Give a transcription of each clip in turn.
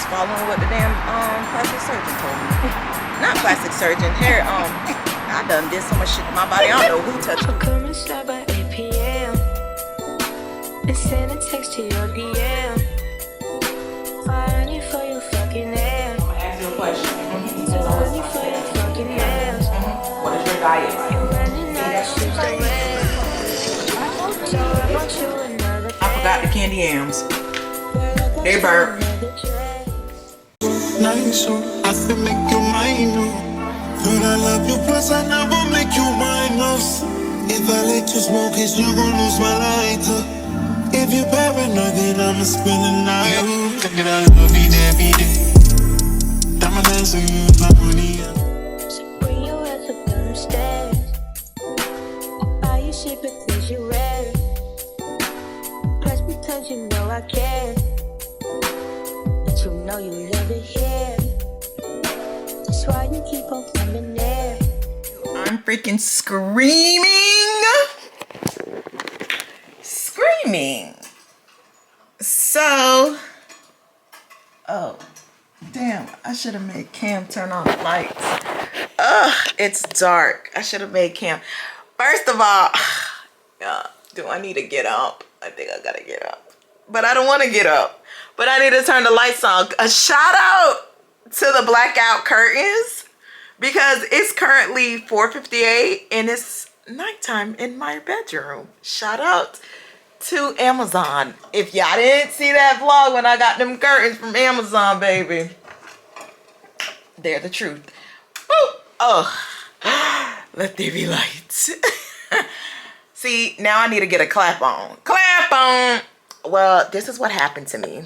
following what the damn plastic surgeon told me. Not plastic surgeon, hair. I done did so much shit to my body. I don't know who touched it. Come inside by 8 p.m. and send a text to your DM. Find for your fucking ass. I'm gonna ask you a question. Find for your fucking ass. What is your diet? I forgot the candy yams. They burnt. Nice, so I feel make you mine, Girl, I love you, plus I never make you minus. If I let you smoke it, you gon' lose my lighter. If you paranoid, then I'ma spend the night. Take it out, love it every day. Diamond dancing, my money. So bring your ass up them stairs. Buy you shit because you rare. Plus because you know I care. But you know you love it here. That's why you keep on coming there. I'm freaking screaming. So, oh, damn, I should have made Cam turn on the lights. Ugh, it's dark. I should have made Cam. First of all, do I need to get up? I think I gotta get up. But I don't want to get up. But I need to turn the lights on. A shout out to the blackout curtains because it's currently 4:58 and it's nighttime in my bedroom. Shout out to Amazon. If y'all didn't see that vlog when I got them curtains from Amazon, baby, they're the truth. Woo! Oh, let there be lights. See, now I need to get a clap on. Clap on. Well, this is what happened to me.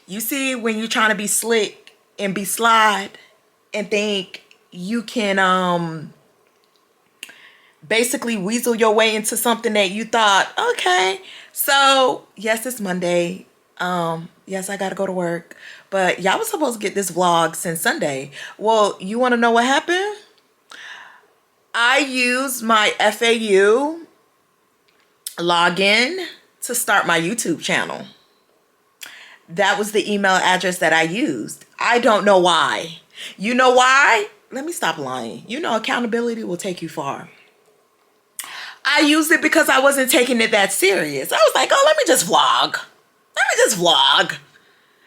You see, when you're trying to be slick and be slide and think you can basically weasel your way into something that you thought, okay, so yes, it's Monday. Yes, I gotta go to work, but y'all was supposed to get this vlog since Sunday. Well, you want to know what happened? I used my FAU login to start my YouTube channel. That was the email address that I used. I don't know why. You know why? Let me stop lying. You know, accountability will take you far. I used it because I wasn't taking it that serious. I was like, oh, let me just vlog.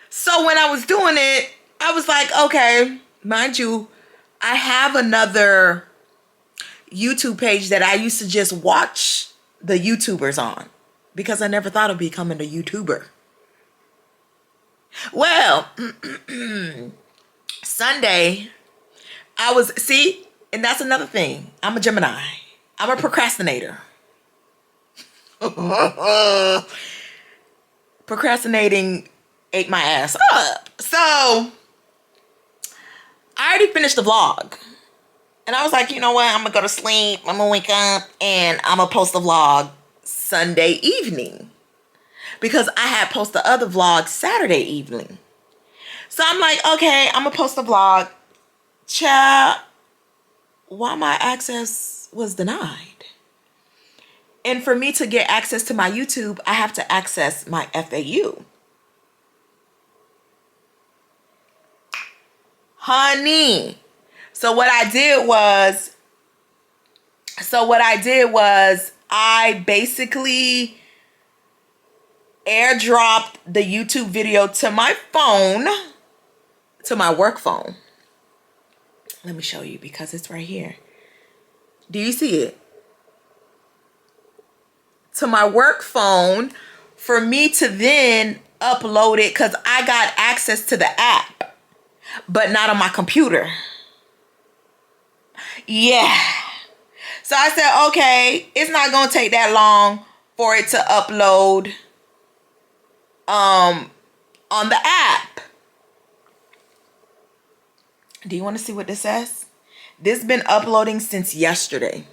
So when I was doing it, I was like, okay, mind you, I have another YouTube page that I used to just watch the YouTubers on because I never thought of becoming a YouTuber. Well, Sunday, and that's another thing. I'm a Gemini. I'm a procrastinator. Procrastinating ate my ass up. So, I already finished the vlog. And I was like, you know what? I'm going to go to sleep. I'm going to wake up and I'm going to post the vlog Sunday evening. Because I had posted the other vlog Saturday evening. So I'm like, okay, I'm going to post the vlog. Child, why my access was denied. And for me to get access to my YouTube, I have to access my FAU. Honey. So what I did was I basically airdropped the YouTube video to my phone, to my work phone. Let me show you because it's right here. Do you see it? To my work phone for me to then upload it because I got access to the app, but not on my computer. Yeah. So I said, okay, it's not going to take that long for it to upload on the app. Do you want to see what this says? This has been uploading since yesterday.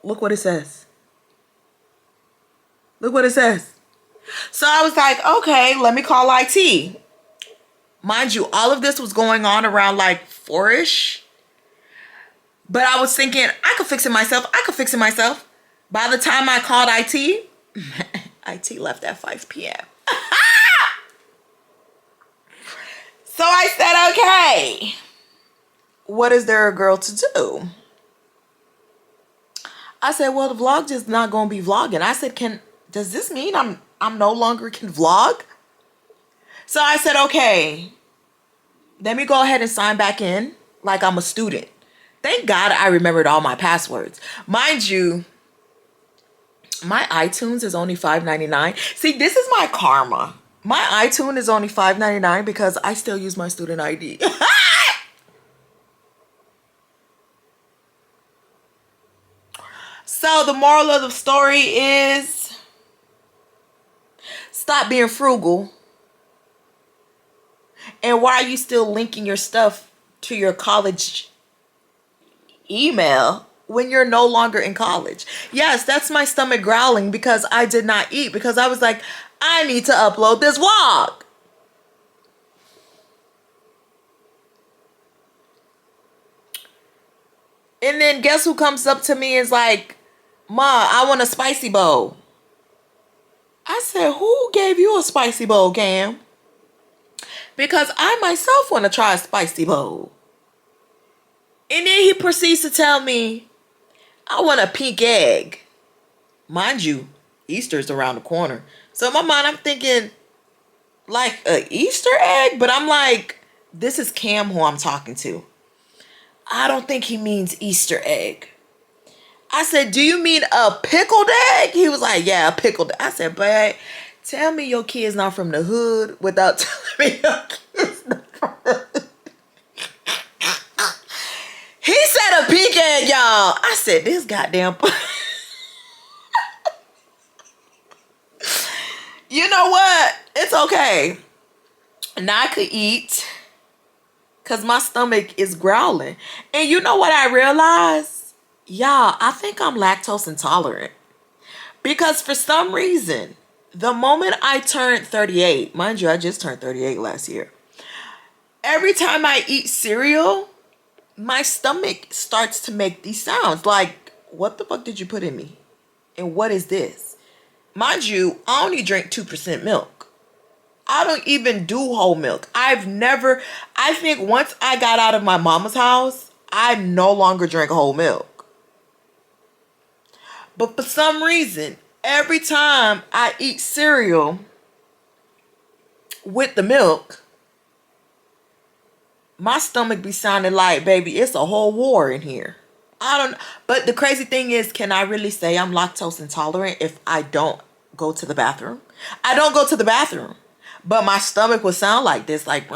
Look what it says. Look what it says. So I was like, okay, let me call IT. Mind you, all of this was going on around like 4-ish. But I was thinking, I could fix it myself. By the time I called IT, IT left at 5 p.m. like, hey, what is there a girl to do? I said, well, the vlog just not gonna be vlogging. I said, does this mean I'm no longer can vlog? So I said, okay, let me go ahead and sign back in like I'm a student. Thank God I remembered all my passwords. Mind you, my iTunes is only $5.99. See, this is my karma. My iTunes is only $5.99 because I still use my student ID. So the moral of the story is stop being frugal. And why are you still linking your stuff to your college email when you're no longer in college? Yes, that's my stomach growling because I did not eat, because I was like, I need to upload this vlog. And then guess who comes up to me and is like, Ma, I want a spicy bowl. I said, who gave you a spicy bowl, Cam? Because I myself want to try a spicy bowl. And then he proceeds to tell me, I want a pink egg. Mind you, Easter's around the corner. So in my mind, I'm thinking, like an Easter egg? But I'm like, this is Cam who I'm talking to. I don't think he means Easter egg. I said, do you mean a pickled egg? He was like, yeah, a pickled egg. I said, but tell me your kid's not from the hood without telling me your kid's not from the hood. He said a pink egg, y'all. I said, this goddamn... You know what? It's okay. Now I could eat because my stomach is growling. And you know what I realized? Y'all, I think I'm lactose intolerant. Because for some reason, the moment I turned 38, mind you, I just turned 38 last year. Every time I eat cereal, my stomach starts to make these sounds. Like, what the fuck did you put in me? And what is this? Mind you, I only drink 2% milk. I don't even do whole milk. I think once I got out of my mama's house, I no longer drink whole milk. But for some reason, every time I eat cereal with the milk, my stomach be sounding like, baby, it's a whole war in here. I don't know. But the crazy thing is, can I really say I'm lactose intolerant if I don't go to the bathroom? I don't go to the bathroom. But my stomach will sound like this, like,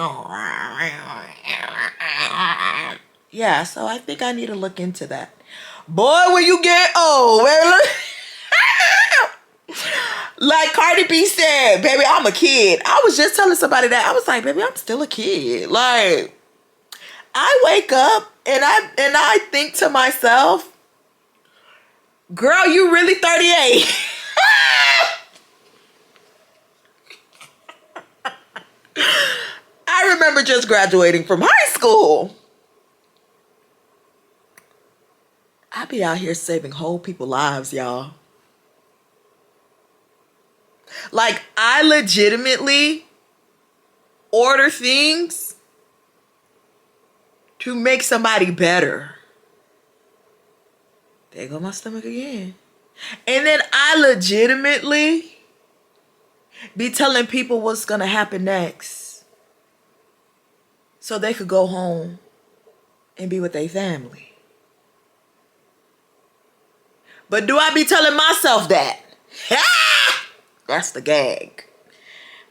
yeah, so I think I need to look into that. Boy, when you get old, like Cardi B said, baby, I'm a kid. I was just telling somebody that. I was like, baby, I'm still a kid. Like, I wake up and I think to myself, girl, you really 38. I remember just graduating from high school. I be out here saving whole people's lives, y'all. Like, I legitimately order things to make somebody better. There go my stomach again. And then I legitimately be telling people what's gonna happen next, so they could go home and be with their family. But do I be telling myself that? That's the gag.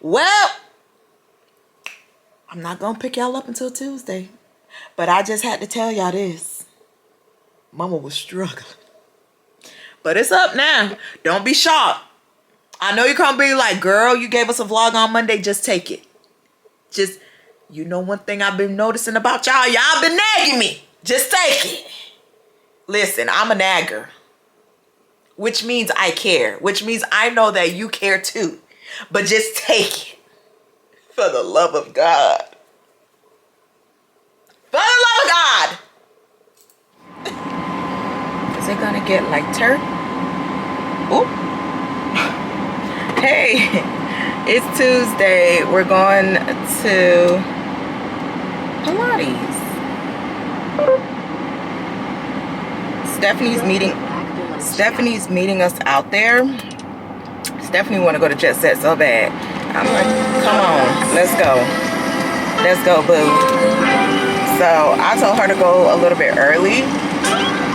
Well, I'm not gonna pick y'all up until Tuesday. But I just had to tell y'all this. Mama was struggling. But it's up now. Don't be shocked. I know you're gonna be like, girl, you gave us a vlog on Monday. Just take it. Just, you know, one thing I've been noticing about y'all. Y'all been nagging me. Just take it. Listen, I'm a nagger. Which means I care. Which means I know that you care too. But just take it. For the love of God. For the love of God. Is it gonna get lighter? Oop. Hey, it's Tuesday. We're going to Pilates. Stephanie's meeting us out there. Stephanie want to go to Jet Set so bad. I'm like, come on, let's go. Let's go, boo. So I told her to go a little bit early.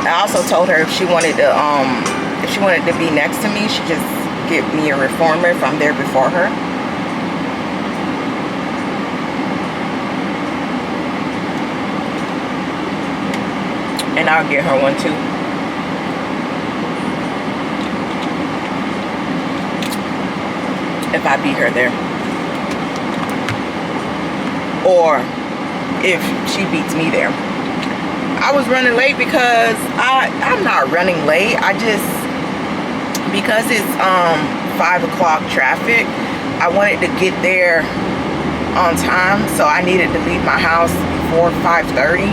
I also told her if she wanted to be next to me, she just give me a reformer if I'm there before her. And I'll get her one too. If I beat her there. Or if she beats me there. I was running late because I'm not running late. Because it's 5 o'clock traffic, I wanted to get there on time, so I needed to leave my house before 5:30,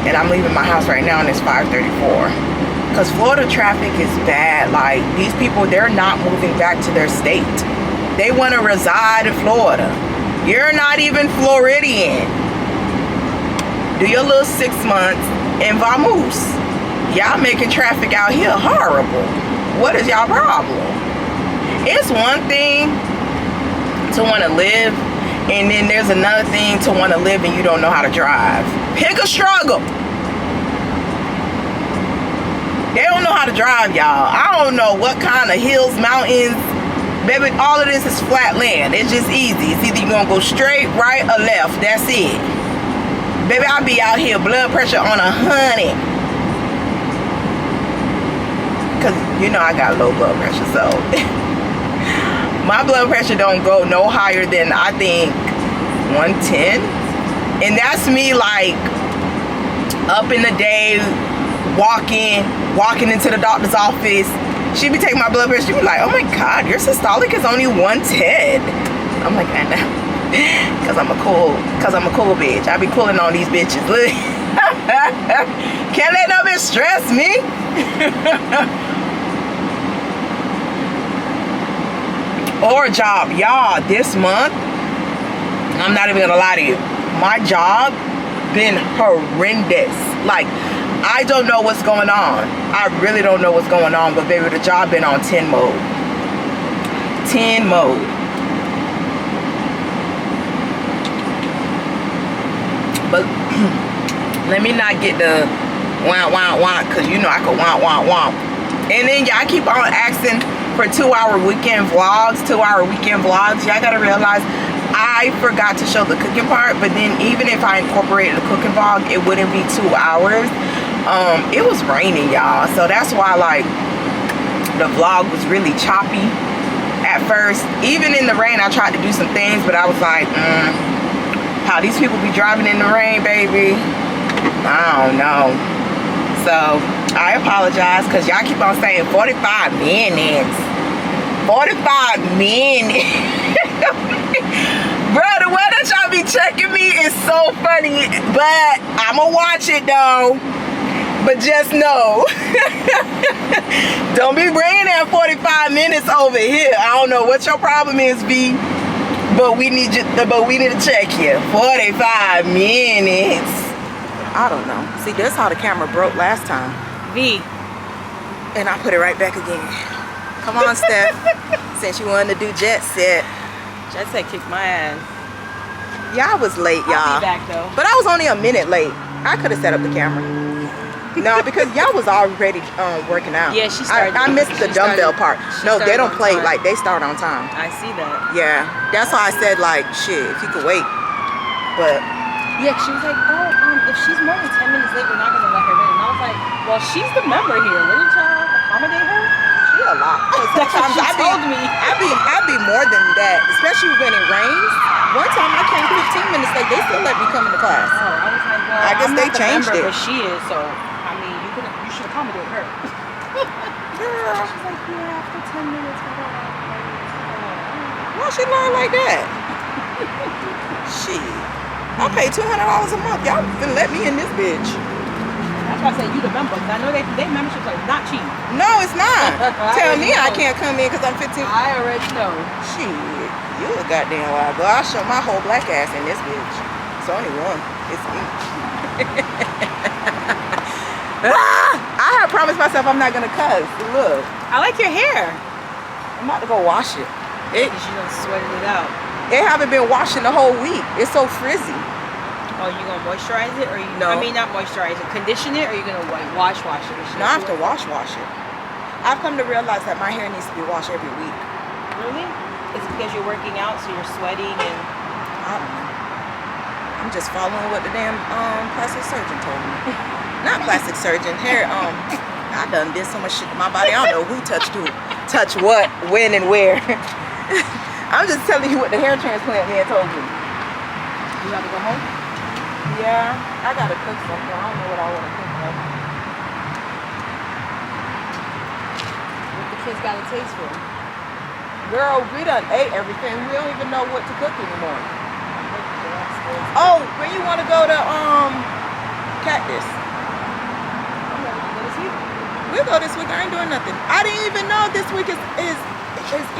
and I'm leaving my house right now and it's 5:34. Because Florida traffic is bad. Like, these people, they're not moving back to their state. They want to reside in Florida. You're not even Floridian. Do your little 6 months and vamoose. Y'all making traffic out here horrible. What is y'all problem? It's one thing to want to live, and then there's another thing to want to live and you don't know how to drive. Pick a struggle. They don't know how to drive, y'all. I don't know what kind of hills, mountains. Baby, all of this is flat land. It's just easy. It's either you're going to go straight, right, or left. That's it. Baby, I be out here blood pressure on 100. Because, you know, I got low blood pressure, so my blood pressure don't go no higher than, I think, 110. And that's me, like, up in the day, walking into the doctor's office. She be taking my blood pressure. She be like, oh my God, your systolic is only 110. I'm like, I know. Cause I'm a cool bitch. I be pulling on these bitches. Look. Can't let no bitch stress me. Or job. Y'all, this month, I'm not even gonna lie to you. My job been horrendous. Like, I don't know what's going on. I really don't know what's going on, but baby, the job been on 10 mode. 10 mode. But let me not get the want, cause you know I could want. And then y'all keep on asking for 2-hour weekend vlogs, 2-hour weekend vlogs. Y'all gotta realize I forgot to show the cooking part, but then even if I incorporated the cooking vlog, it wouldn't be 2 hours. It was raining, y'all, so that's why, like, the vlog was really choppy at first. Even in the rain, I tried to do some things, but I was like, how these people be driving in the rain, baby, I don't know. So I apologize, because y'all keep on saying 45 minutes. 45 minutes. Bro, the way that y'all be checking me is so funny, but I'ma watch it though. But just know, don't be bringing that 45 minutes over here. I don't know what your problem is, V, but we need you. But we need to check you. 45 minutes. I don't know. See, that's how the camera broke last time. V. And I put it right back again. Come on, Steph. Since you wanted to do Jet Set. Jet Set kicked my ass. Yeah, I was late, y'all. I'll be back though. But I was only a minute late. I could have set up the camera. No, because y'all was already working out. Yeah, she started. I missed the dumbbell part. No, they don't play. Like, they start on time. I see that. Yeah, that's why I said, like, shit, if you could wait. But yeah, she was like, oh, if she's more than 10 minutes late, we're not gonna let her in. And I was like, well, she's the member here. Wouldn't y'all accommodate her? she a lot. That's what she told me. I be more than that, especially when it rains. One time I came 15 minutes late. They still let me come into class. Oh, I was like, well, I guess I'm they not the changed member, it. but she is, so I mean, you should accommodate her. Girl, She's like, yeah, after 10 minutes, why she lying like that? Shit. I pay $200 a month. Y'all finna let me in this bitch. That's why I say you the member, because I know they memberships are not cheap. No, it's not. Tell me I can't come in because I'm 15. I already know. Shit. You a goddamn wild girl. I'll show my whole black ass in this bitch. It's only one. It's ink. I had promised myself I'm not gonna cuss. Look, I like your hair. I'm about to go wash it. Because you done sweated it out. It haven't been washing the whole week. It's so frizzy. Oh, you gonna moisturize it, or you? No. I mean, not moisturize it. Condition it, or you gonna wash it? No, I have to wash it. I've come to realize that my hair needs to be washed every week. Really? It's because you're working out, so you're sweating and. I don't know. I'm just following what the damn plastic surgeon told me. Not plastic surgeon, hair. I done did so much shit to my body. I don't know who touched what, when, and where. I'm just telling you what the hair transplant man told me. You have to go home. Yeah, I gotta cook something. I don't know what I want to cook though. What the kids got a taste for? Girl, we done ate everything. We don't even know what to cook anymore. Oh, where you want to go to Cactus? We'll go this week. I ain't doing nothing. I didn't even know this week is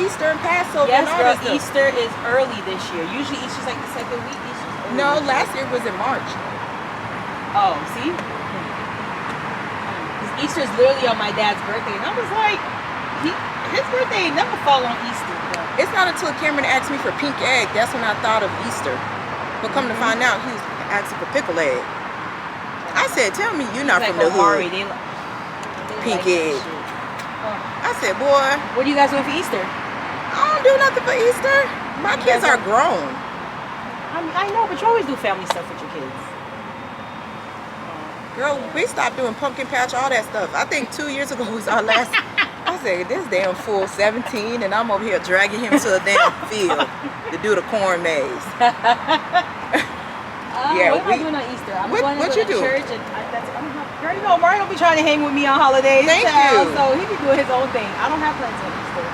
Easter and Passover. Yes, and all girl. that stuff. Easter is early this year. Usually Easter's like the second week. Easter's early. No, this last year. year was in March. Oh, see? Because Easter is literally on my dad's birthday, and I was like, his birthday never fall on Easter. Bro. It's not until Cameron asked me for pink egg that's when I thought of Easter. But come to find out, he was asking for pickle egg. I said, tell me you're not Like from the Omari, hood. they Pink like that egg. shit. I said, boy, What do you guys doing for Easter? I don't do nothing for Easter. My kids are grown. I mean, I know, but you always do family stuff with your kids. Girl, we stopped doing pumpkin patch, all that stuff. I think 2 years ago was our last. I said, this damn fool 17, and I'm over here dragging him to a damn field to do the corn maze. Yeah, what am I doing on Easter? I'm going what to you go to do? church, and girl, you know, Mario don't be trying to hang with me on holidays. Thank child, you. So he be doing his own thing. I don't have plans on Easter.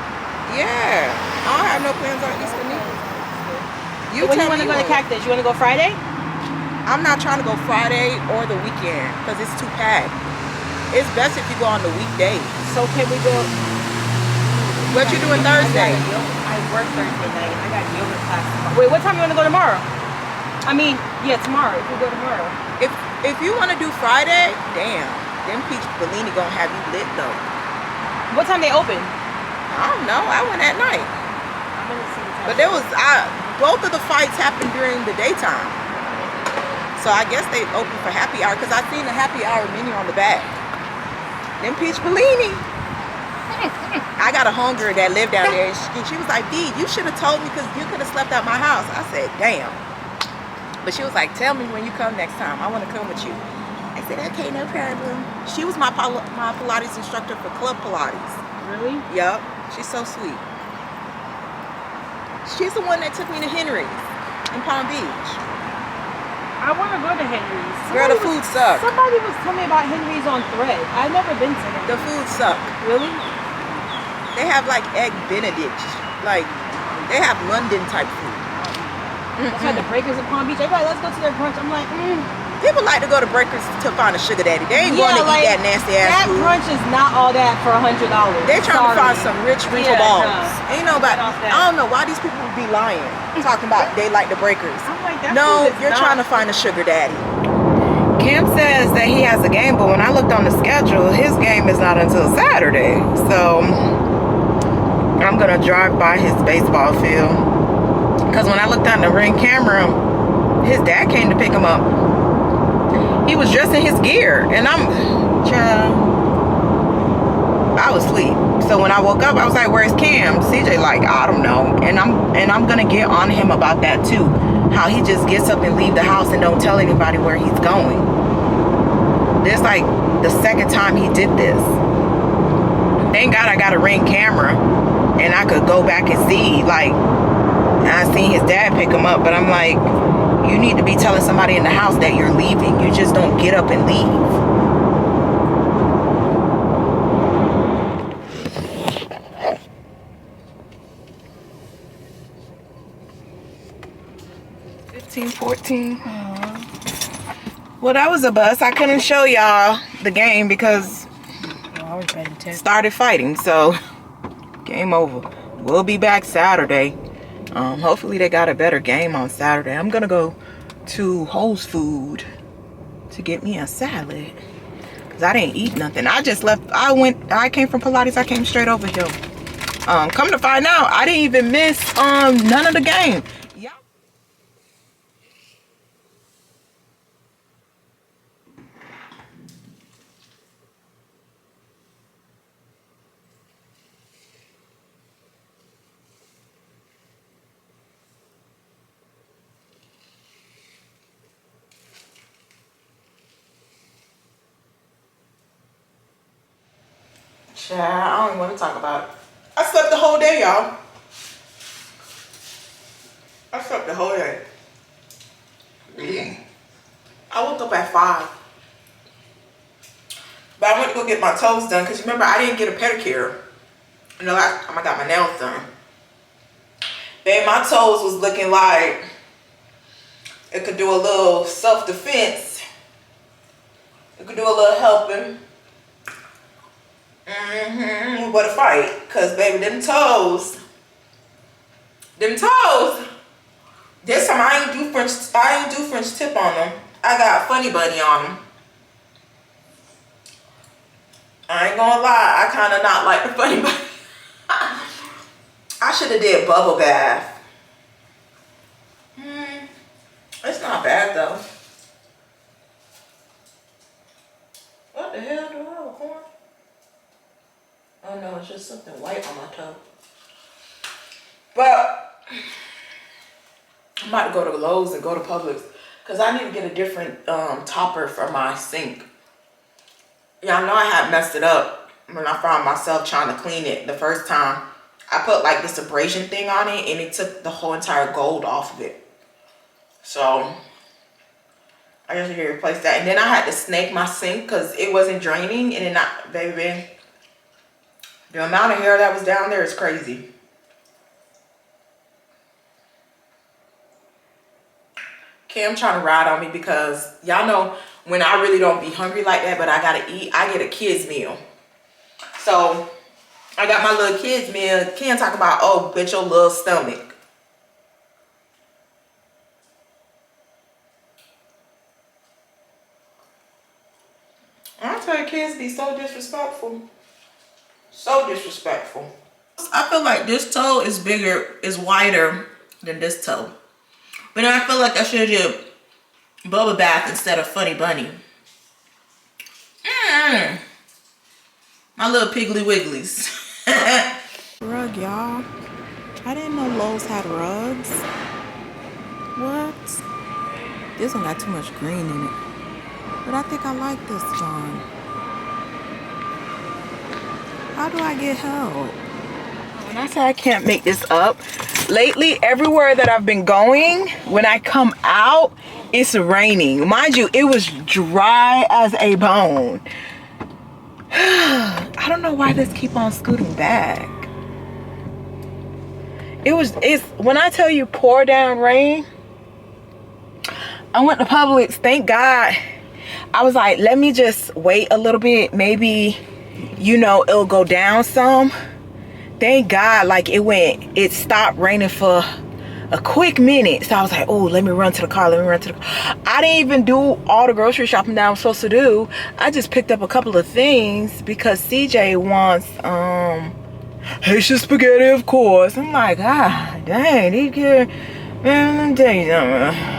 Yeah, I don't have no plans on Easter neither. So when you want to go to Cactus? You want to go Friday? I'm not trying to go Friday or the weekend because it's too packed. It's best if you go on the weekdays. So can we go? What you doing Thursday? I work Thursday night. I got yoga class tomorrow. Wait, what time you want to go tomorrow? I mean, yeah, tomorrow. If we go tomorrow. If you want to do Friday, damn, them Peach Bellini gonna have you lit though. What time they open? I don't know. I went at night. I'm gonna see the time. But there was both of the fights happened during the daytime. So I guess they open for happy hour because I seen the happy hour menu on the back. Them Peach Bellini. I got a homegirl that lived down there, and she was like, "B, you should have told me because you could have slept at my house." I said, "Damn." But she was like, "Tell me when you come next time. I want to come with you." I said, "Okay, no problem." She was my Pilates instructor for Club Pilates. Really? Yup. She's so sweet. She's the one that took me to Henry's in Palm Beach. I want to go to Henry's. Girl, the food sucks. Somebody was telling me about Henry's on Thread. I've never been to Henry's. The food suck. Really? They have like egg Benedict. Like, they have London type food. That's why the Breakers in Palm Beach. Everybody, let's go to their brunch. I'm like, People like to go to Breakers to find a sugar daddy. They ain't going to eat that nasty ass that food. brunch is not all that for $100. They're trying to find some rich wrinkle balls. Ain't nobody. Get off that. I don't know why these people would be lying. Talking about they like the Breakers. I'm like, that No, food is you're not- trying to find a sugar daddy. Cam says that he has a game, but when I looked on the schedule, his game is not until Saturday. So I'm gonna drive by his baseball field. Cause when I looked on the ring camera, his dad came to pick him up. He was dressed in his gear, and I was asleep. So when I woke up, I was like, "Where's Cam?" CJ like, "I don't know," and I'm gonna get on him about that too. How he just gets up and leave the house and don't tell anybody where he's going. This like the second time he did this. Thank God I got a ring camera, and I could go back and see. Like, I seen his dad pick him up, but I'm like, you need to be telling somebody in the house that you're leaving. You just don't get up and leave. Well, that was a bust. I couldn't show y'all the game because started fighting, so game over. We'll be back Saturday. Hopefully they got a better game on Saturday. I'm gonna go to Whole Foods to get me a salad. Cause I didn't eat nothing. I just left. I came from Pilates. I came straight over here. Come to find out, I didn't even miss none of the game. Yeah. Child, I don't even want to talk about it. I slept the whole day, y'all. I slept the whole day. I woke up at 5. But I went to go get my toes done because remember I didn't get a pedicure. You know, last time I got my nails done. Babe, my toes was looking like it could do a little self-defense. It could do a little helping. What a fight. Cause baby, them toes. This time I ain't do French tip on them. I got funny bunny on them. I ain't gonna lie, I kind of not like the funny bunny. I should have did bubble bath. It's not bad though. What the hell do I have a corn? Oh no, it's just something white on my toe. But I'm about to go to Lowe's and go to Publix because I need to get a different topper for my sink. Y'all know I had messed it up when I found myself trying to clean it the first time. I put like this abrasion thing on it and it took the whole entire gold off of it. So I just need to replace that. And then I had to snake my sink because it wasn't draining. And then baby, the amount of hair that was down there is crazy. Cam trying to ride on me because y'all know when I really don't be hungry like that, but I gotta eat, I get a kid's meal. So I got my little kid's meal. Cam talk about, oh, bitch, your little stomach. I tell you, kids be so disrespectful. So disrespectful. I feel like this toe is bigger, is wider than this toe. But I feel like I should do bubble bath instead of funny bunny. My little piggly wigglies. Rug, y'all. I didn't know Lowe's had rugs. What? This one got too much green in it. But I think I like this one. How do I get help? When I say I can't make this up, lately everywhere that I've been going, when I come out, it's raining. Mind you, it was dry as a bone. I don't know why this keep on scooting back. It's when I tell you pour down rain, I went to Publix, thank God. I was like, let me just wait a little bit. Maybe, you know, it'll go down some. Thank God, like it stopped raining for a quick minute. So I was like, oh, let me run to the car. I didn't even do all the grocery shopping that I'm supposed to do. I just picked up a couple of things because CJ wants Haitian spaghetti, of course. I'm like, ah, dang, these kids, man, let me tell you something.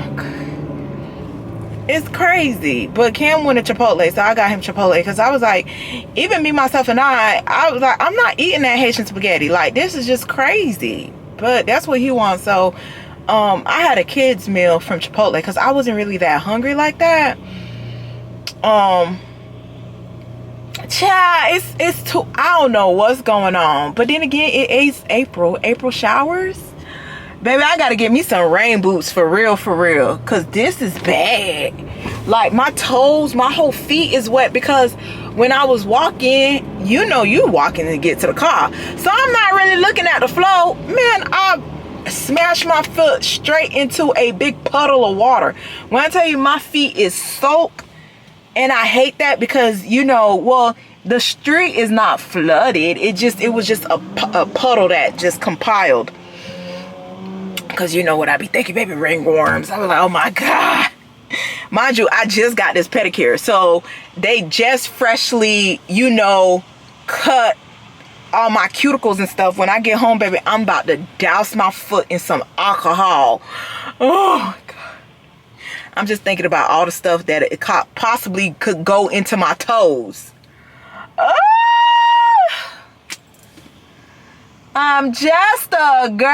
It's crazy. But Cam went to Chipotle, so I got him Chipotle because I was like, even me, myself, and I was like, I'm not eating that Haitian spaghetti. Like, this is just crazy. But that's what he wants. So I had a kid's meal from Chipotle because I wasn't really that hungry like that. Child, it's too, I don't know what's going on. But then again, it is April showers. Baby, I gotta get me some rain boots for real, because this is bad. Like, my toes, my whole feet is wet because when I was walking, you know, you walking to get to the car. So I'm not really looking at the floor. Man, I smashed my foot straight into a big puddle of water. When I tell you my feet is soaked, and I hate that because, you know, well, the street is not flooded. It was just a puddle that just compiled. Because you know what I be thinking, baby, ringworms. I was like, oh my God. Mind you, I just got this pedicure. So they just freshly, you know, cut all my cuticles and stuff. When I get home, baby, I'm about to douse my foot in some alcohol. Oh my God. I'm just thinking about all the stuff that it possibly could go into my toes. Oh, I'm just a girl.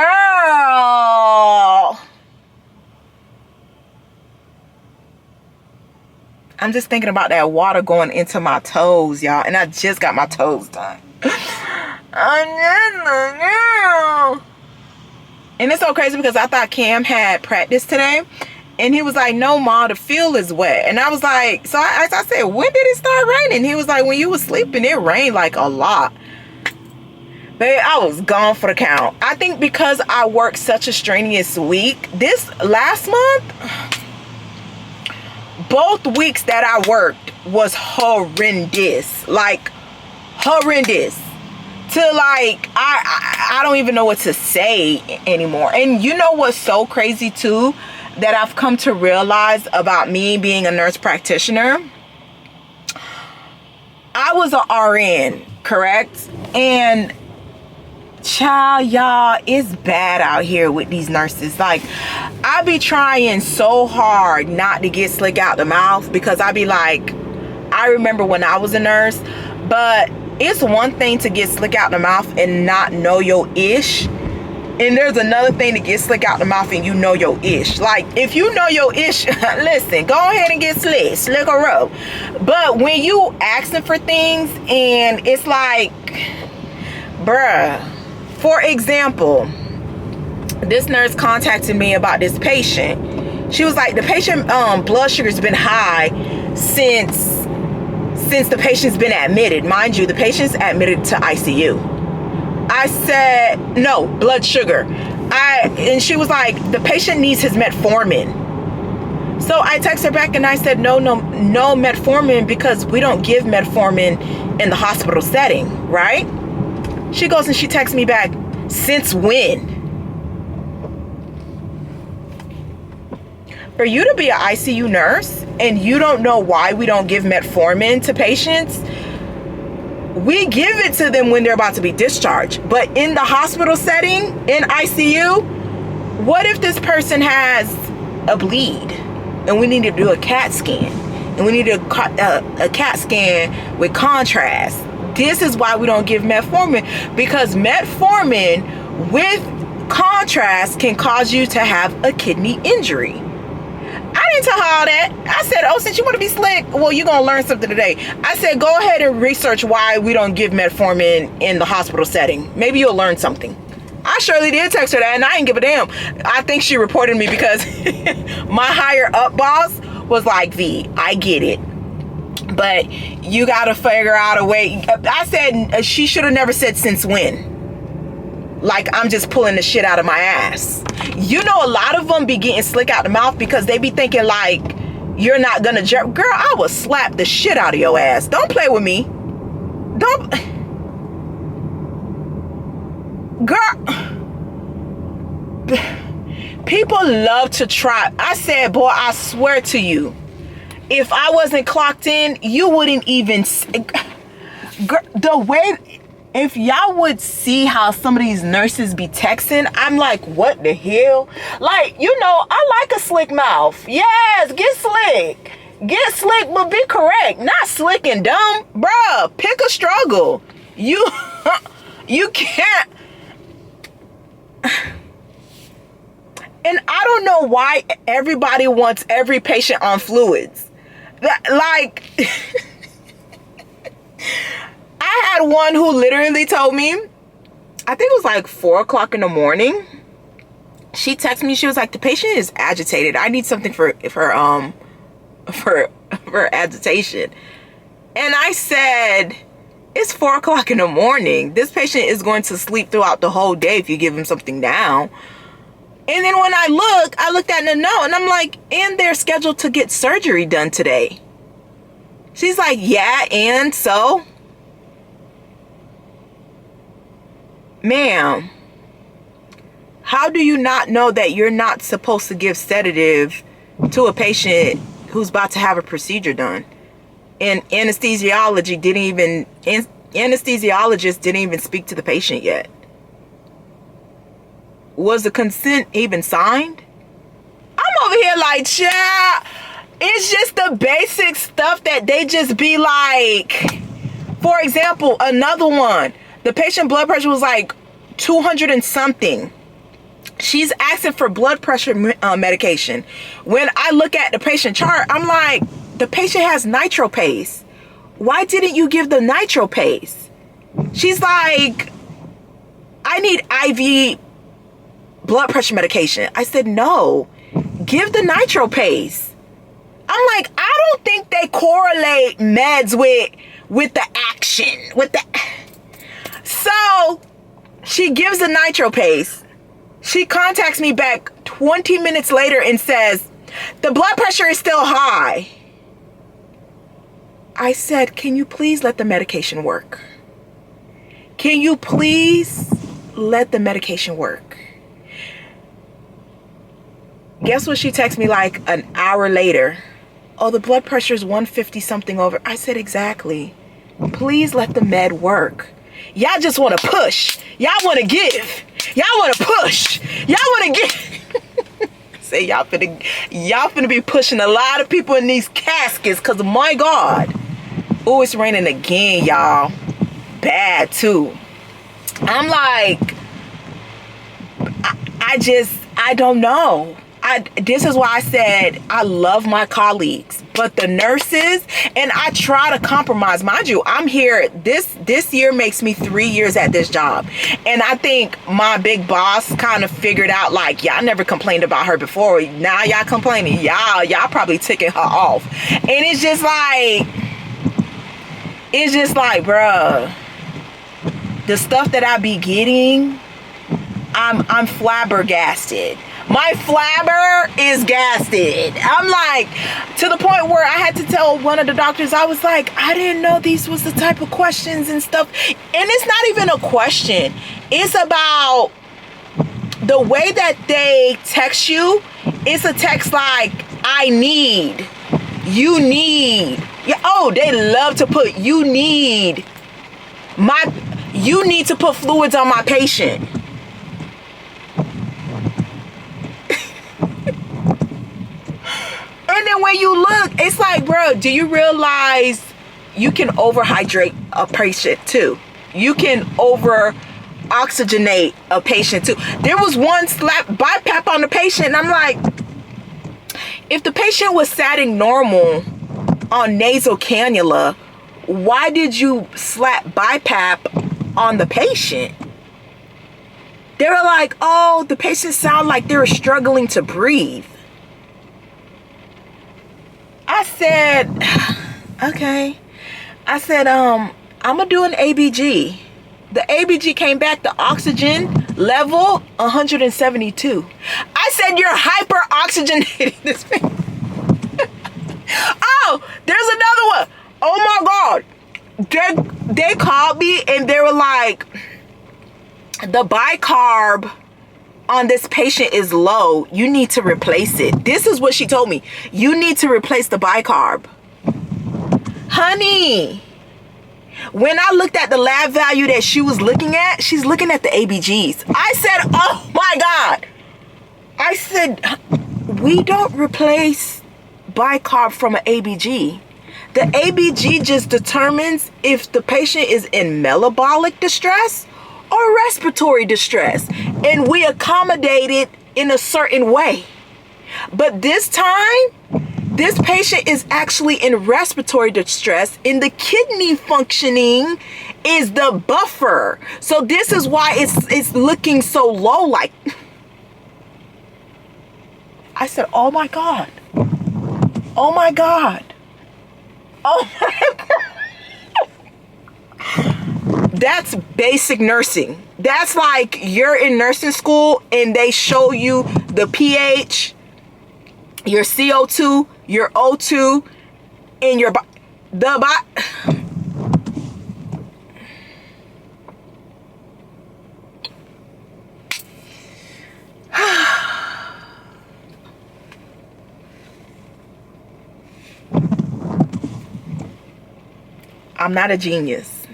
I'm just thinking about that water going into my toes, y'all. And I just got my toes done. I'm just a girl. And it's so crazy because I thought Cam had practice today. And he was like, no, Ma, the field is wet. And I was like, so I said, when did it start raining? He was like, when you was sleeping, it rained like a lot. Babe, I was gone for the count. I think because I worked such a strenuous week, this last month, both weeks that I worked was horrendous. Like, horrendous. To like, I don't even know what to say anymore. And you know what's so crazy too? That I've come to realize about me being a nurse practitioner. I was an RN, correct? And child, y'all, it's bad out here with these nurses. Like, I be trying so hard not to get slick out the mouth because I be like, I remember when I was a nurse, but it's one thing to get slick out the mouth and not know your ish. And there's another thing to get slick out the mouth and you know your ish. Like, if you know your ish, listen, go ahead and get slick or rope. But when you asking for things and it's like, bruh, for example, this nurse contacted me about this patient. She was like, the patient blood sugar's been high since the patient's been admitted. Mind you, the patient's admitted to ICU. I said, no, blood sugar. And she was like, the patient needs his metformin. So I texted her back and I said, no metformin, because we don't give metformin in the hospital setting, right? She goes and she texts me back, since when? For you to be an ICU nurse and you don't know why we don't give metformin to patients, we give it to them when they're about to be discharged. But in the hospital setting, in ICU, what if this person has a bleed and we need to do a CAT scan? And we need a CAT scan with contrast. This is why we don't give metformin, because metformin with contrast can cause you to have a kidney injury. I didn't tell her all that. I said, oh, since you want to be slick, well, you're going to learn something today. I said, go ahead and research why we don't give metformin in the hospital setting. Maybe you'll learn something. I surely did text her that, and I didn't give a damn. I think she reported me because my higher up boss was like, V, I get it, but you got to figure out a way. I said, she should have never said since when. Like I'm just pulling the shit out of my ass. You know, a lot of them be getting slick out the mouth because they be thinking like, you're not gonna jerk. Girl, I will slap the shit out of your ass. Don't play with me. Don't. Girl. People love to try. I said, boy, I swear to you, if I wasn't clocked in, you wouldn't even. Girl, the way. If y'all would see how some of these nurses be texting, I'm like, what the hell? Like, you know, I like a slick mouth. Yes, get slick. Get slick, but be correct. Not slick and dumb. Bruh, pick a struggle. You can't. And I don't know why everybody wants every patient on fluids. Like... I had one who literally told me, I think it was like 4 o'clock in the morning. She texted me. She was like, the patient is agitated. I need something for agitation. And I said, it's 4 o'clock in the morning. This patient is going to sleep throughout the whole day if you give him something now. And then when I looked at the note and I'm like, and they're scheduled to get surgery done today. She's like, yeah, and so? Ma'am, How do you not know that you're not supposed to give sedative to a patient who's about to have a procedure done? And anesthesiologist didn't even speak to the patient yet. Was the consent even signed? I'm over here like, child, it's just the basic stuff that they just be like. For example, another one, the patient blood pressure was like 200 and something. She's asking for blood pressure medication. When I look at the patient chart, I'm like, the patient has nitro paste. Why didn't you give the nitro paste? She's like, I need IV blood pressure medication. I said, no, give the nitro paste. I'm like, I don't think they correlate meds with the action, so she gives the nitro paste. She contacts me back 20 minutes later and says, the blood pressure is still high. I said, can you please let the medication work? Can you please let the medication work? Guess what she texted me like an hour later? Oh, the blood pressure is 150 something over. I said, exactly. Please let the med work. Y'all just want to push. Y'all want to give. Y'all want to push. Y'all want to give. Say y'all finna be pushing a lot of people in these caskets, because my God. Oh, it's raining again, y'all. Bad too. I'm like, I don't know. This is why I said I love my colleagues, but the nurses, and I try to compromise. Mind you, I'm here, this year makes me 3 years at this job. And I think my big boss kind of figured out, like, y'all never complained about her before. Now y'all complaining. Y'all probably ticking her off. And it's just like, bruh, the stuff that I be getting, I'm flabbergasted. My flabber is gasted. I'm like, to the point where I had to tell one of the doctors, I was like, I didn't know these was the type of questions and stuff. And it's not even a question. It's about the way that they text you. It's a text like, I need, you need. Yeah, oh, they love to put, you need to put fluids on my patient. And then when you look, it's like, bro, do you realize you can overhydrate a patient too? You can over oxygenate a patient too. There was one slap BiPAP on the patient, and I'm like, if the patient was satting normal on nasal cannula, why did you slap BiPAP on the patient? They were like, oh, the patient sounded like they were struggling to breathe. I said, okay. I said, I'm gonna do an ABG. The ABG came back, the oxygen level 172. I said, you're hyper oxygenating this patient. Oh, there's another one. Oh my God. They called me and they were like, the bicarb on this patient is low. You need to replace it. This is what she told me. You need to replace the bicarb. Honey, when I looked at the lab value that she was looking at, she's looking at the ABGs. I said, oh my God. I said, we don't replace bicarb from an ABG. The ABG just determines if the patient is in metabolic distress or respiratory distress, and we accommodate it in a certain way. But this time, this patient is actually in respiratory distress, and the kidney functioning is the buffer. So this is why it's looking so low. Like, I said, oh my God. Oh my God. Oh my God. That's basic nursing. That's like you're in nursing school and they show you the pH, your CO2, your O2, and your I'm not a genius.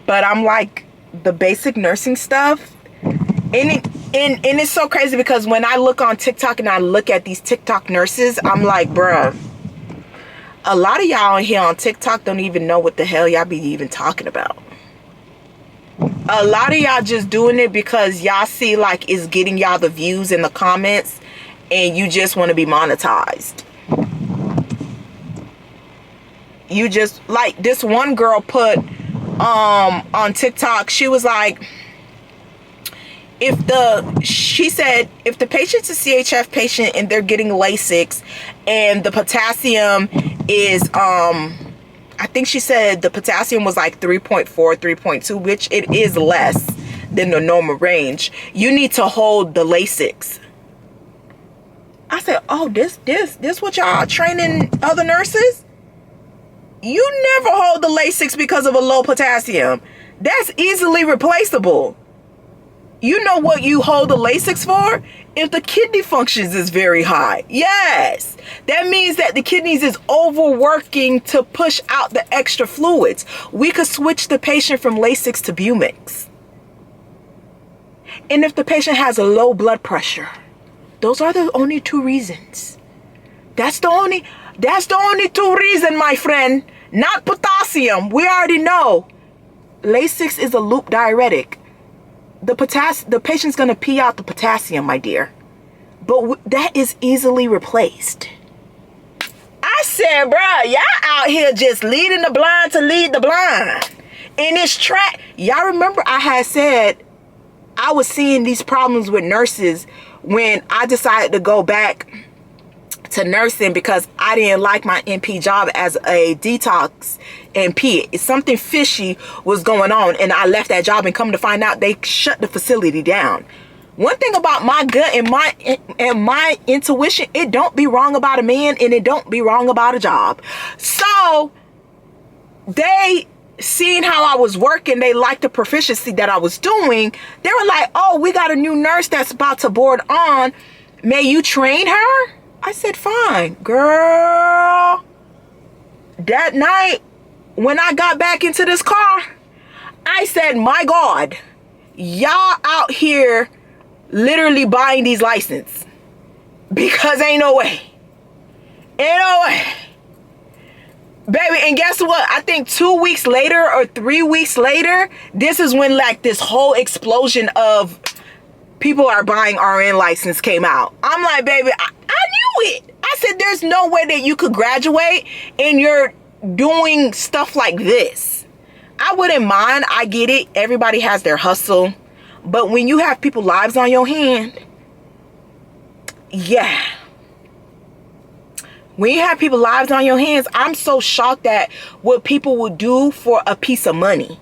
But I'm like, the basic nursing stuff. And it's so crazy because when I look on TikTok and I look at these TikTok nurses, I'm like, bruh, a lot of y'all here on TikTok don't even know what the hell y'all be even talking about. A lot of y'all just doing it because y'all see like it's getting y'all the views in the comments and you just want to be monetized. You just, like this one girl put on TikTok, she was like, she said if the patient's a CHF patient and they're getting Lasix and the potassium is I think she said the potassium was like 3.4, 3.2, which it is less than the normal range, you need to hold the Lasix. I said, oh, this what y'all training other nurses? You never hold the Lasix because of a low potassium. That's easily replaceable. You know what you hold the Lasix for? If the kidney functions is very high. Yes. That means that the kidneys is overworking to push out the extra fluids. We could switch the patient from Lasix to Bumix. And if the patient has a low blood pressure, those are the only two reasons. That's the only two reasons, my friend. Not potassium. We already know. Lasix is a loop diuretic. The patient's gonna pee out the potassium, my dear. But that is easily replaced. I said, bruh, y'all out here just leading the blind to lead the blind. In this track, y'all remember I had said I was seeing these problems with nurses when I decided to go back to nursing because I didn't like my NP job as a detox NP. Something fishy was going on and I left that job, and come to find out they shut the facility down. One thing about my gut and my intuition, it don't be wrong about a man and it don't be wrong about a job. So they seeing how I was working, they liked the proficiency that I was doing. They were like, oh, we got a new nurse that's about to board on. May you train her? I said, fine, girl. That night, when I got back into this car, I said, my God, y'all out here literally buying these licenses. Because ain't no way. Ain't no way. Baby, and guess what? I think 2 weeks later or 3 weeks later, this is when like this whole explosion of people are buying RN license came out. I'm like, baby, I knew it. I said, there's no way that you could graduate and you're doing stuff like this. I wouldn't mind. I get it. Everybody has their hustle. But when you have people's lives on your hand, yeah. When you have people's lives on your hands, I'm so shocked at what people will do for a piece of money.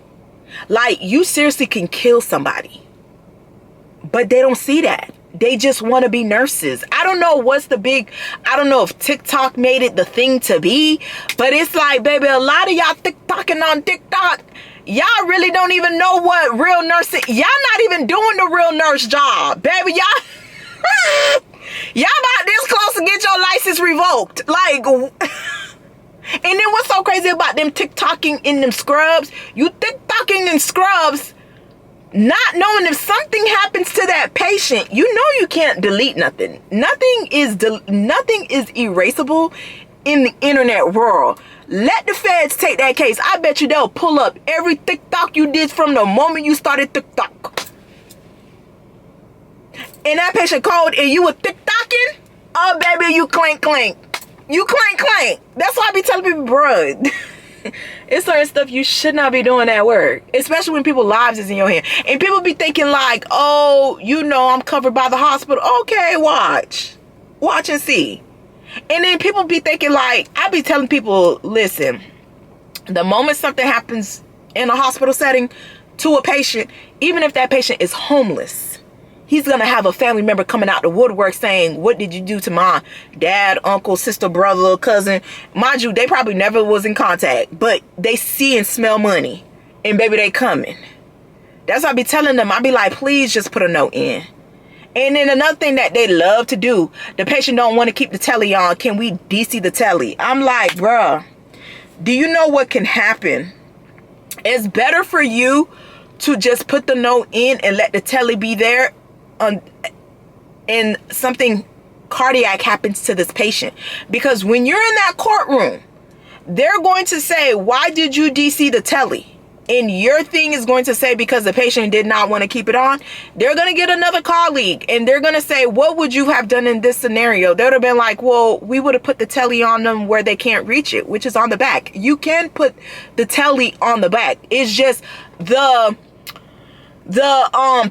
Like, you seriously can kill somebody. But they don't see that. They just want to be nurses. I don't know what's the big, I don't know if TikTok made it the thing to be, but it's like, baby, a lot of y'all TikToking on TikTok, y'all really don't even know what real nursing, y'all not even doing the real nurse job, baby. Y'all, y'all about this close to get your license revoked. Like, and then what's so crazy about them TikToking in them scrubs? You TikToking in scrubs, not knowing if something happens to that patient, you know you can't delete nothing. Nothing is erasable in the internet world. Let the feds take that case. I bet you they'll pull up every TikTok you did from the moment you started TikTok. And that patient called and you were TikToking, oh baby, you clank clank. You clank clank. That's why I be telling people, bruh. It's certain stuff you should not be doing at work, especially when people's lives is in your hand. And people be thinking like, oh, you know, I'm covered by the hospital. Okay, watch and see. And then people be thinking like, I be telling people, listen, the moment something happens in a hospital setting to a patient, even if that patient is homeless, he's gonna have a family member coming out the woodwork saying, what did you do to my dad, uncle, sister, brother, cousin? Mind you, they probably never was in contact, but they see and smell money. And baby, they coming. That's what I be telling them. I be like, please just put a note in. And then another thing that they love to do, the patient don't want to keep the telly on. Can we DC the telly? I'm like, bruh, Do you know what can happen? It's better for you to just put the note in and let the telly be there and something cardiac happens to this patient. Because when you're in that courtroom, they're going to say, why did you DC the telly? And your thing is going to say, because the patient did not want to keep it on. They're going to get another colleague and they're going to say, what would you have done in this scenario? They would have been like, well, we would have put the telly on them where they can't reach it, which is on the back. You can put the telly on the back. It's just the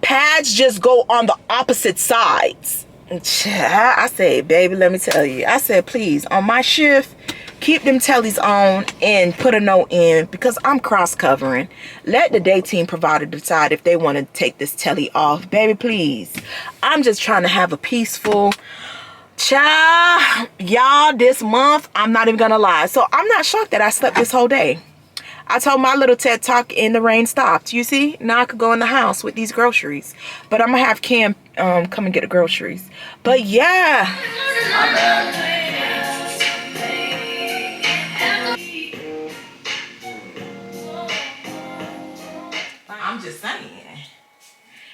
pads just go on the opposite sides. I said, baby, let me tell you. I said, please, on my shift, keep them tellies on and put a note in, because I'm cross covering. Let the day team provider decide if they want to take this telly off. Baby, please. I'm just trying to have a peaceful child. Y'all, this month, I'm not even gonna lie. So I'm not shocked that I slept this whole day. I told my little TED talk and the rain stopped. You see? Now I could go in the house with these groceries. But I'm gonna have Cam come and get the groceries. But yeah. I'm just saying.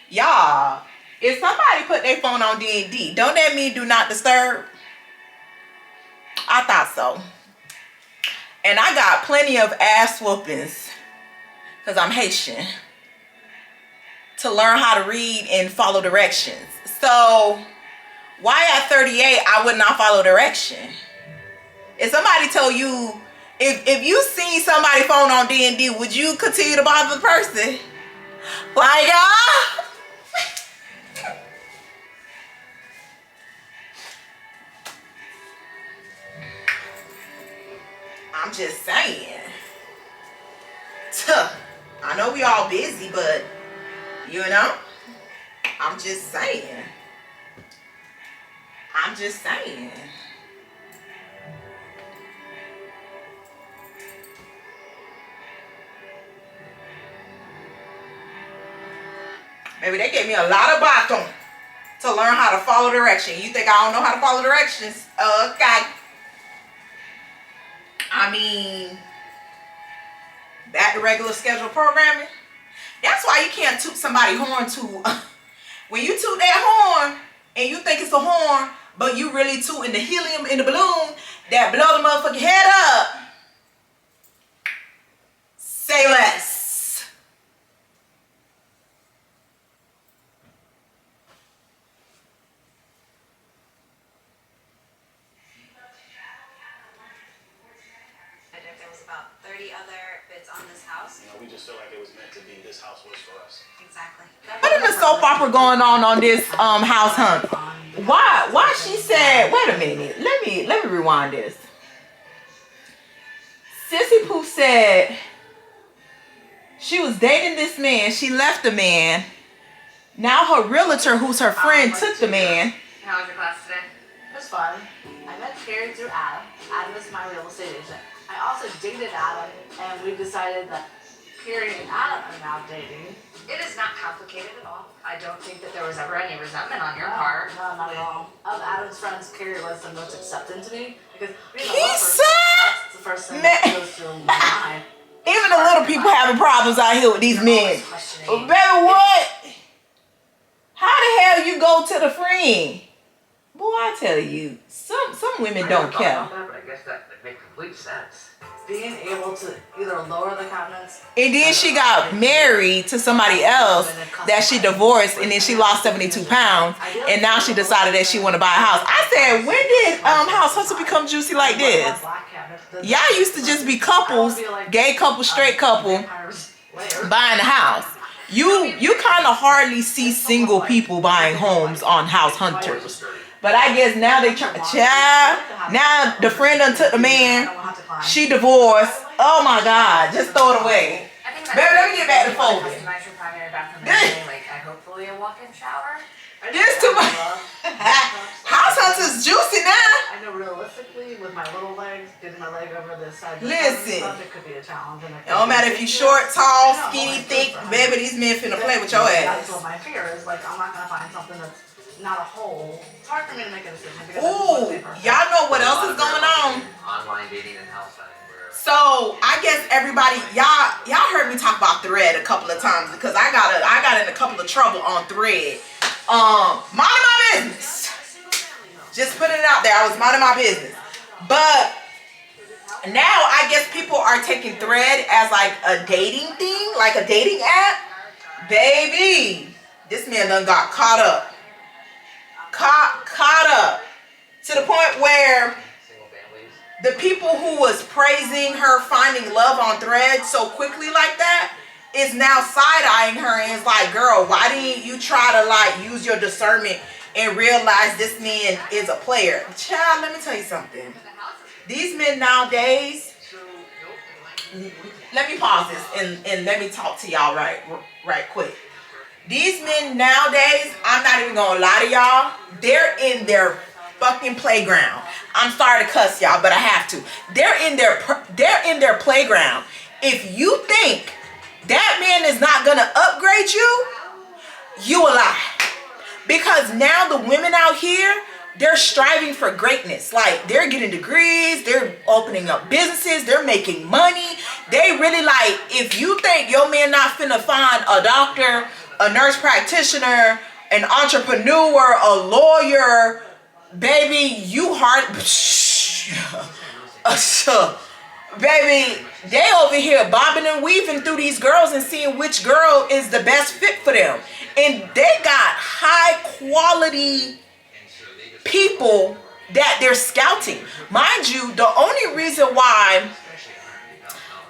Y'all, if somebody put their phone on D&D, don't that mean do not disturb? I thought so. And I got plenty of ass whoopings, because I'm Haitian, to learn how to read and follow directions. So why at 38 I would not follow direction? If somebody told you, if you seen somebody phone on D&D, would you continue to bother the person? Like, I'm just saying. I know we all busy, but you know, I'm just saying. I'm just saying. Maybe they gave me a lot of baton to learn how to follow direction. You think I don't know how to follow directions? Okay. I mean, back to regular schedule programming. That's why you can't toot somebody's horn to. When you toot that horn and you think it's a horn, but you really tooting the helium in the balloon that blow the motherfucking head up. Say less. We just feel like it was meant to be. This house was for us. Exactly. What is the soap opera going on this house hunt? Why she said, wait a minute, let me rewind this. Sissy Pooh said she was dating this man, she left the man. Now her realtor, who's her friend, took the man. How was your class today? It was fun. I met Carrie through Adam. Adam is my real estate agent. I also dated Adam, and we decided that Carrie and Adam are now dating. It is not complicated at all. I don't think that there was ever any resentment on your part. No, not at all. Of Adam's friends, Carrie was the most accepting to me because That's the first thing that goes through my mind. Even the little people having problems out here with these men. Baby, what? How the hell you go to the friend? Boy, I tell you, some women don't care. I guess that makes complete sense. Being able to either lower the countenance. And then she got married to somebody else that she divorced, and then she lost 72 pounds, and now she decided that she want to buy a house. I said, when did House Hustle become juicy like this? Y'all used to just be couples, gay couple, straight couple, buying a house. You kind of hardly see single people buying homes on House Hunters. But I guess now they try to child. Now the friend done took the man. She divorced. Oh my God. Just throw it away. Baby, let me get back to folding. Hopefully a walk-in shower. This too much. House Hunter's juicy now. I know realistically with my little legs, getting my leg over this side. Listen. It could be a challenge. It don't matter if you short, tall, skinny, thick. Baby, these men finna play with your That's ass. what my fear is. Like, I'm not going to find something that's not a hole. It's hard for me to make a decision. Ooh, y'all know what else is going on? Online dating and house hunting. So everybody, y'all heard me talk about Thread a couple of times because I got in a couple of trouble on Thread. Minding my business. Just putting it out there. I was minding my business. But now I guess people are taking Thread as like a dating thing, like a dating app. Baby, this man done got caught up. Caught up. To the point where the people who was praising her finding love on Thread so quickly like that is now side-eyeing her and is like, girl, why didn't you try to like use your discernment and realize this man is a player? Child, let me tell you something. These men nowadays, let me pause this and let me talk to y'all right quick. These men nowadays, I'm not even gonna lie to y'all, they're in their fucking playground. I'm sorry to cuss y'all, but I have to. They're in their playground. If you think that man is not gonna upgrade you, you a lie. Because now the women out here, they're striving for greatness. Like, they're getting degrees, they're opening up businesses, they're making money. They really like, if you think your man not finna find a doctor, a nurse practitioner, an entrepreneur, a lawyer, baby, you baby, they over here bobbing and weaving through these girls and seeing which girl is the best fit for them. And they got high quality people that they're scouting. Mind you, the only reason why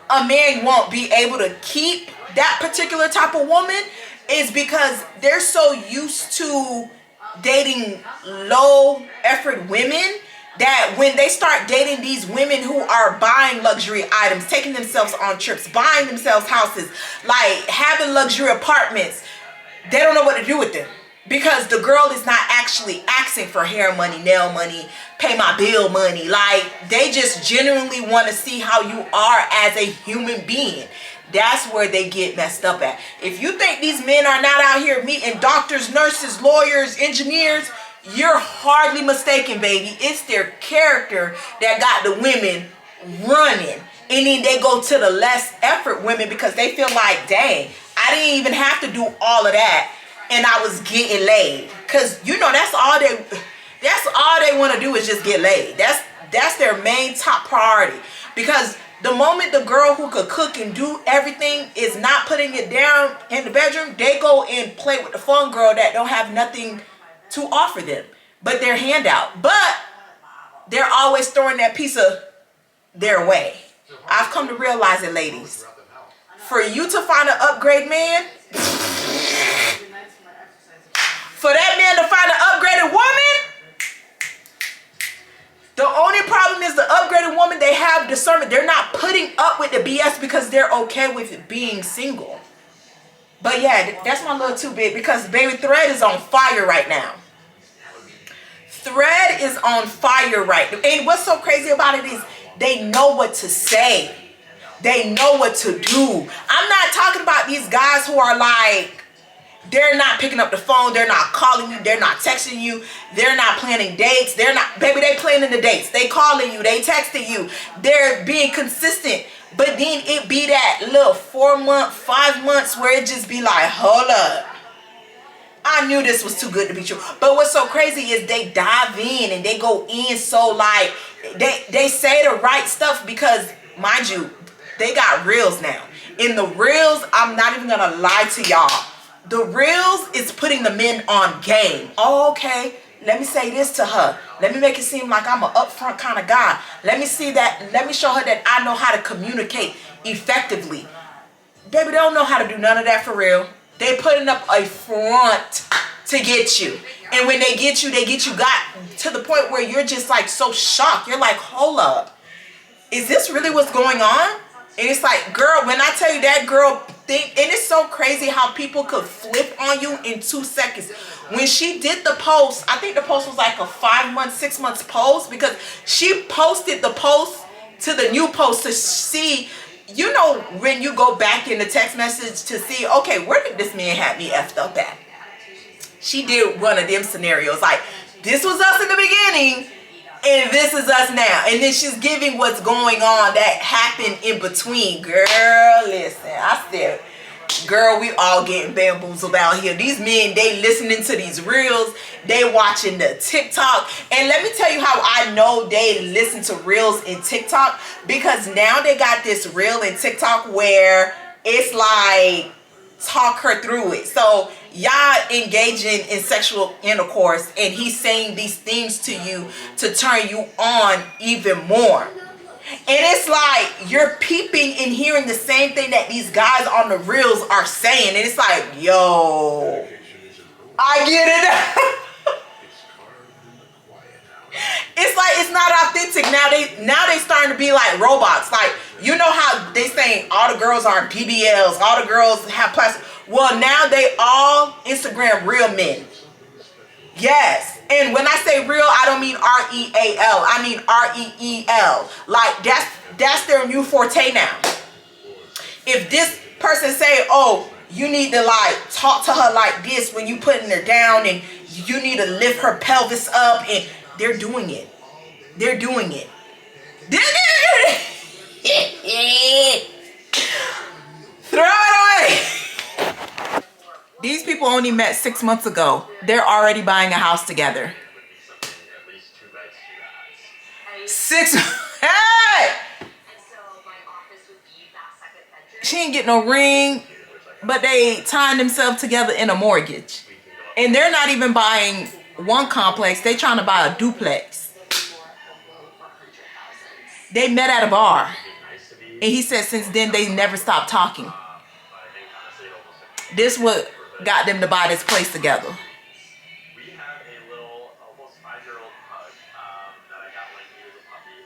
a man won't be able to keep that particular type of woman is because they're so used to dating low effort women that when they start dating these women who are buying luxury items, taking themselves on trips, buying themselves houses, like having luxury apartments, they don't know what to do with them. Because the girl is not actually asking for hair money, nail money, pay my bill money. Like, they just genuinely want to see how you are as a human being. That's where they get messed up at. If you think these men are not out here meeting doctors, nurses, lawyers, engineers, you're hardly mistaken, baby. It's their character that got the women running. And then they go to the less effort women because they feel like, dang, I didn't even have to do all of that. And I was getting laid. Cause you know that's all they want to do is just get laid. That's their main top priority. Because the moment the girl who could cook and do everything is not putting it down in the bedroom, they go and play with the fun girl that don't have nothing to offer them but their handout. But they're always throwing that piece of their way. I've come to realize it, ladies. For you to find an upgrade man, for that man to find an upgraded woman, the only problem is the upgraded woman, they have discernment. They're not putting up with the BS because they're okay with being single. But yeah, that's my little 2 bit because baby, Thread is on fire right now. Thread is on fire right now. And what's so crazy about it is they know what to say. They know what to do. I'm not talking about these guys who are like, they're not picking up the phone. They're not calling you. They're not texting you. They're not planning dates. They're not, baby, they planning the dates. They calling you. They texting you. They're being consistent. But then it be that little 4 month, 5 months where it just be like, hold up. I knew this was too good to be true. But what's so crazy is they dive in and they go in so like, they say the right stuff because, mind you, they got reels now. In the reels, I'm not even going to lie to y'all. The reels is putting the men on game. Oh, okay, let me say this to her. Let me make it seem like I'm an upfront kind of guy. Let me see that. Let me show her that I know how to communicate effectively. Baby, they don't know how to do none of that for real. They putting up a front to get you. And when they get you got to the point where you're just like so shocked. You're like, hold up. Is this really what's going on? And it's like, girl, when I tell you that girl think, and it's so crazy how people could flip on you in 2 seconds. When she did the post, I think the post was like a 5 month, 6 months post because she posted the post to the new post to see, you know, when you go back in the text message to see, okay, where did this man have me effed up at? She did one of them scenarios like, this was us in the beginning And this is us now. And then she's giving what's going on that happened in between. Girl, listen. I said, girl, we all getting bamboozled out here. These men, they listening to these reels. They watching the TikTok. And let me tell you how I know they listen to reels in TikTok. Because now they got this reel in TikTok where it's like, talk her through it. So y'all engaging in sexual intercourse and he's saying these things to you to turn you on even more. And it's like you're peeping and hearing the same thing that these guys on the reels are saying. And it's like, yo, I get it. It's like it's not authentic. Now they starting to be like robots. Like, you know how they saying all the girls are BBLs, all the girls have plastic. Well, now they all Instagram real men. Yes. And when I say real, I don't mean R-E-A-L. I mean R-E-E-L. Like that's their new forte now. If this person say, oh, you need to like talk to her like this when you putting her down and you need to lift her pelvis up, and they're doing it. They're doing it. Throw it away. These people only met 6 months ago. They're already buying a house together. 6. Hey! She ain't get no ring, but they tying themselves together in a mortgage. And they're not even buying one complex. They trying to buy a duplex. They met at a bar. And he said since then they never stopped talking. This what got them to buy this place together. We have a little, almost 5-year-old pug that I got when he was a puppy,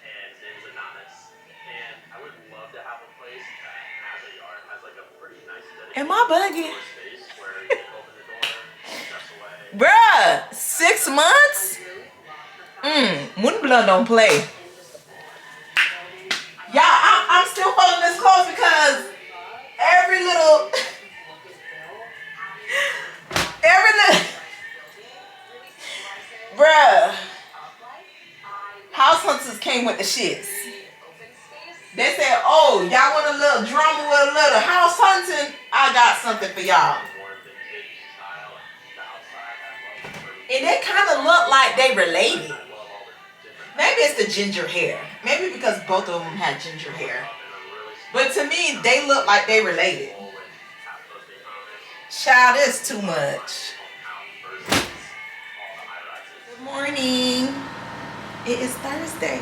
and his name is Anonymous. And I would love to have a place that has a yard, has like a pretty nice dedicated Am I bugging? space where you can open the door, steps away. Bruh, 6 months? Moon blood don't play. Y'all, I'm still holding this close because every little bruh, house hunters came with the shits. They said, oh, y'all want a little drama with a little house hunting? I got something for y'all. And they kind of look like they related. Maybe it's the ginger hair. Maybe because both of them had ginger hair. But to me, they look like they related. Child, it's too much. Good morning. It is Thursday.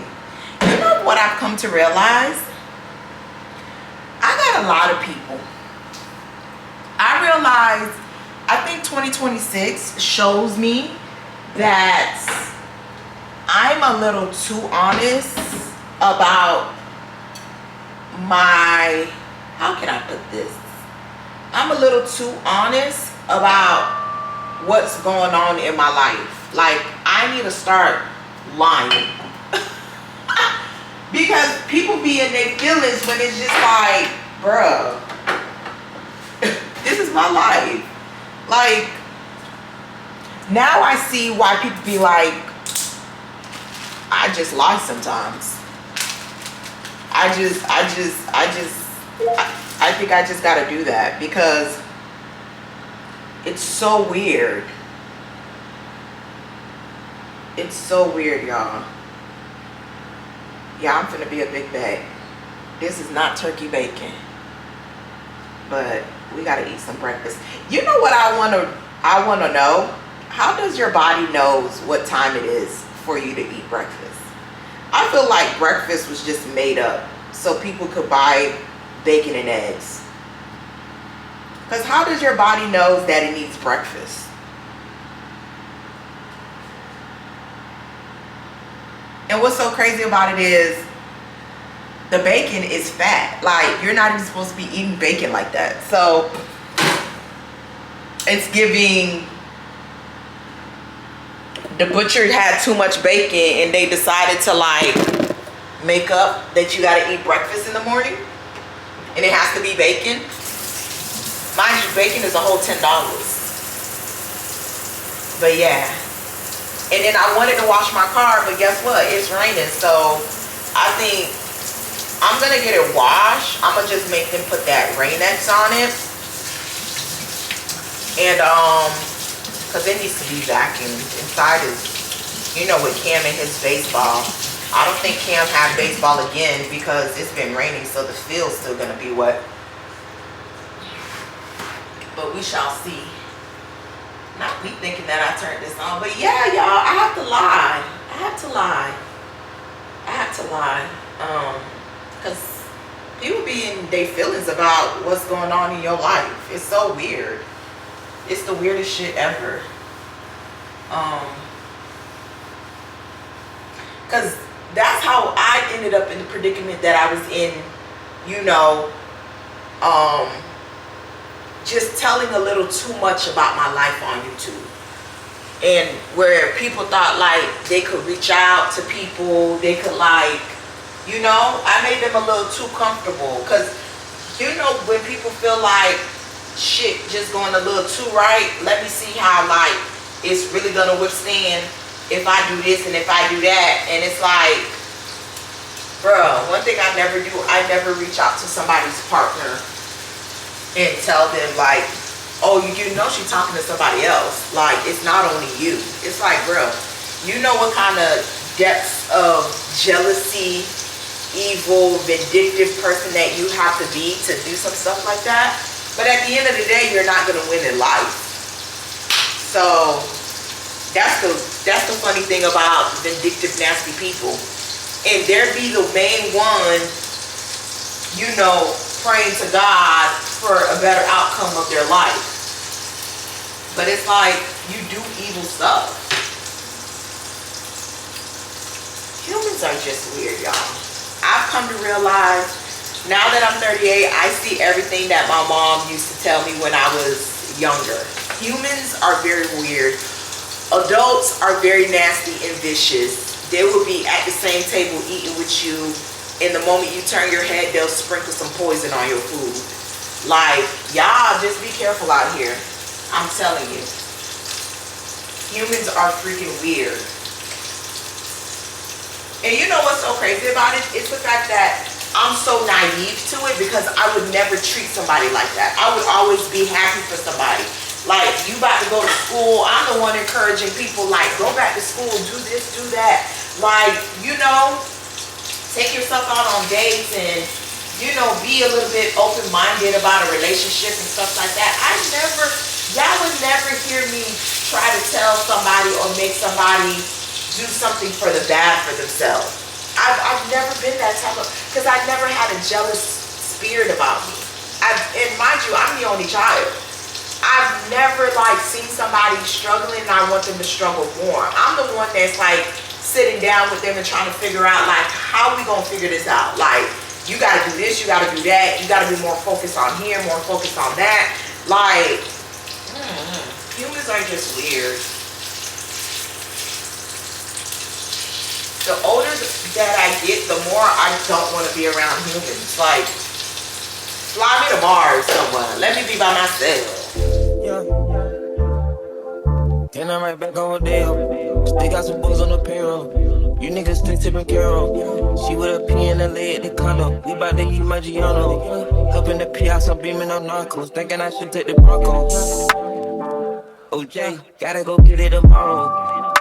You know what I've come to realize? I got a lot of people. I realize, I think 2026 shows me that I'm a little too honest about my, how can I put this? I'm a little too honest about what's going on in my life. Like, I need to start lying. Because people be in their feelings when it's just like, bruh, this is my life. Like, now I see why people be like, I just lie sometimes. I think I just gotta do that because it's so weird. It's so weird, y'all. Yeah, I'm finna be a big bag. This is not turkey bacon, but we gotta eat some breakfast. You know what I wanna know? How does your body knows what time it is for you to eat breakfast? I feel like breakfast was just made up so people could buy bacon and eggs. Because how does your body knows that it needs breakfast? And what's so crazy about it is the bacon is fat. Like, you're not even supposed to be eating bacon like that. So it's giving, the butcher had too much bacon and they decided to like make up that you gotta eat breakfast in the morning and it has to be bacon. Mind you, bacon is a whole $10. But yeah, And then I wanted to wash my car, but guess what? It's raining, so I think I'm gonna get it washed. I'm gonna just make them put that Rain-X on it. And cause it needs to be vacuumed. Inside is, you know, with Cam and his baseball. I don't think Cam had baseball again because it's been raining, so the field's still gonna be wet. But we shall see. Not me thinking that I turned this on, but yeah, y'all, I have to lie. Cause people be in their feelings about what's going on in your life. It's so weird. It's the weirdest shit ever. Cause that's how I ended up in the predicament that I was in, you know, just telling a little too much about my life on YouTube. And where people thought like they could reach out to people, they could like, you know, I made them a little too comfortable. Cause you know, when people feel like shit just going a little too right, let me see how like it's really gonna withstand if I do this and if I do that. And it's like, bro, one thing I never do, I never reach out to somebody's partner and tell them like, oh, you know she's talking to somebody else. Like, it's not only you. It's like, bro, you know what kind of depths of jealousy, evil, vindictive person that you have to be to do some stuff like that. But at the end of the day, you're not gonna win in life. So that's the funny thing about vindictive, nasty people. And there be the main one, you know, praying to God for a better outcome of their life. But it's like, you do evil stuff. Humans are just weird, y'all. I've come to realize, now that I'm 38, I see everything that my mom used to tell me when I was younger. Humans are very weird. Adults are very nasty and vicious. They will be at the same table eating with you. And the moment you turn your head, they'll sprinkle some poison on your food. Like, y'all just be careful out here. I'm telling you. Humans are freaking weird. And you know what's so crazy about it? It's the fact that I'm so naive to it because I would never treat somebody like that. I would always be happy for somebody. Like, you about to go to school, I'm the one encouraging people, like, go back to school, do this, do that. Like, you know, take yourself out on dates and, you know, be a little bit open-minded about a relationship and stuff like that. Y'all would never hear me try to tell somebody or make somebody do something for the bad for themselves. I've never been that type of, because I never had a jealous spirit about me. And mind you, I'm the only child. I've never like seen somebody struggling and I want them to struggle more. I'm the one that's like sitting down with them and trying to figure out like, how we gonna figure this out? Like, you gotta do this, you gotta do that, you gotta be more focused on here, more focused on that. Like, humans are just weird. The older that I get, the more I don't want to be around humans. Like, fly me to Mars somewhere. Let me be by myself. Yeah. Then I'm right back on Rodeo. Still got some books on the payroll. You niggas still tipping Carol. She with a P in the leg, the condo. We bout to eat my Giano. Helping the P-house, I'm beaming on narcos. Thinking I should take the Broncos. OJ, gotta go get it tomorrow.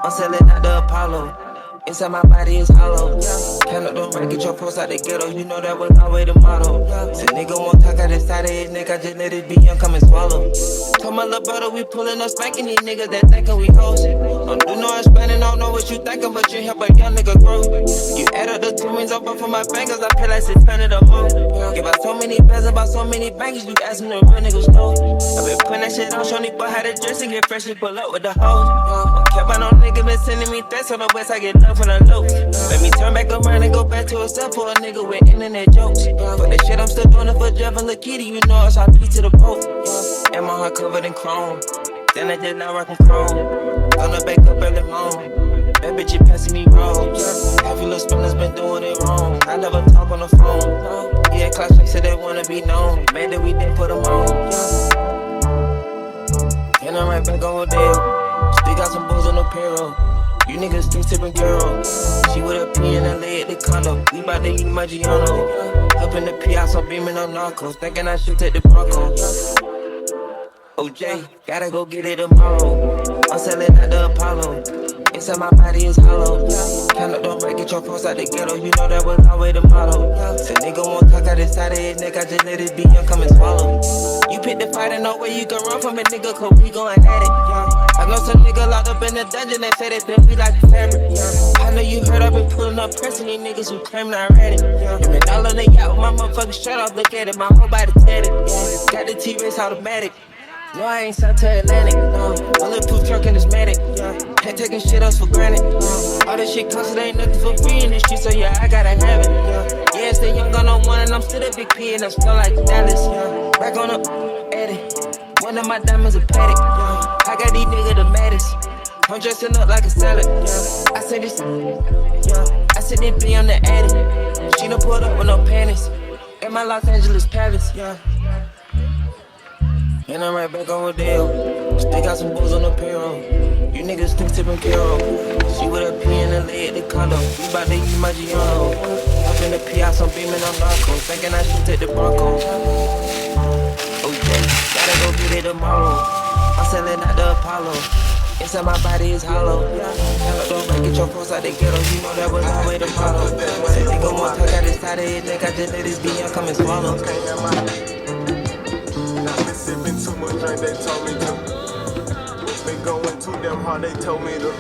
I'm selling out the Apollo. Inside my body is hollow. Count up the right, get your post out the ghetto. You know that was always the motto. Say nigga won't talk out the side of his neck, I just let it be young, come and swallow. Told my little brother we pulling up spanking these niggas that thinkin' we hoes. Don't do no expanding, don't know what you thinkin', but you help a young nigga grow. You add up the two means up for my fingers, I pay like 600 a month. Give out so many bands, about so many bangers, you ask them the real niggas know. I been putting that shit on, show nigga how to dress and get fresh and pull up with the hoes. Don't care about no nigga been sending me threats on the west, I get love for the low. Let me turn back around and go back to a step for a nigga with internet jokes. But that shit I'm still doing it for Jeff and Lil Kitty, you know it's RP to the boat. And my heart covered in chrome, then I just not rockin' chrome. Gonna back up early morning, that bitch you passing me rolls. Every little spinner's been doing it wrong, I never talk on the phone. Yeah, class like said they wanna be known, man that we didn't put them on. And I'm right back on Rodeo, still got some booze on the payroll. You niggas think tipping girl. She with a P in LA at the condo. We bout to eat my Giano. Up in the Piazza, beaming on narcos. Thinking I should take the Broncos. OJ, gotta go get it tomorrow. I'm selling at the Apollo. Inside my body is hollow. Count up, don't break, get your cross out the ghetto. You know that was always the motto. Said nigga won't talk out inside of his neck. I just let it be young, come and swallow. You pick the fight and no way you can run from it, nigga, cause we going at it. I know some nigga locked up in the dungeon that said they feel me like a family. I know you heard I've been pulling up pressing these niggas who claim I read it. And been all on the yacht with my motherfucking shirt off, look at it, my whole body tatted. Got the T-Rex automatic. No, I ain't south to Atlantic. Bulletproof truck and it's medic. Ain't taking shit else for granted. All this shit costs, it ain't nothing for free in the street, so yeah, I gotta have it. Yeah, stay young, got no one, and I'm still a big P, and I'm still like Dallas. Back on the edit. One of my diamonds a paddock. I got these niggas the maddest. I'm dressing up like a salad. I said this. I said it be on the attic. She done pulled up with no panties. In my Los Angeles palace. And I'm right back on Rodeo. Still got some bulls on the payroll. You niggas think tipping Carol. She with a P in LA at the condo. We bout to eat my Giano. Up in the Piazza, I'm beaming on narcos. Thinking I should take the Broncos. Okay, gotta go get it tomorrow. I'm selling at the Apollo. Inside my body is hollow. Don't break, get your cross out the ghetto. You know that was always the motto. Said nigga won't talk out inside of his neck. I just let this be young, come and swallow. Sipping too much drink, they told me to. Been going too damn hard, they told me to.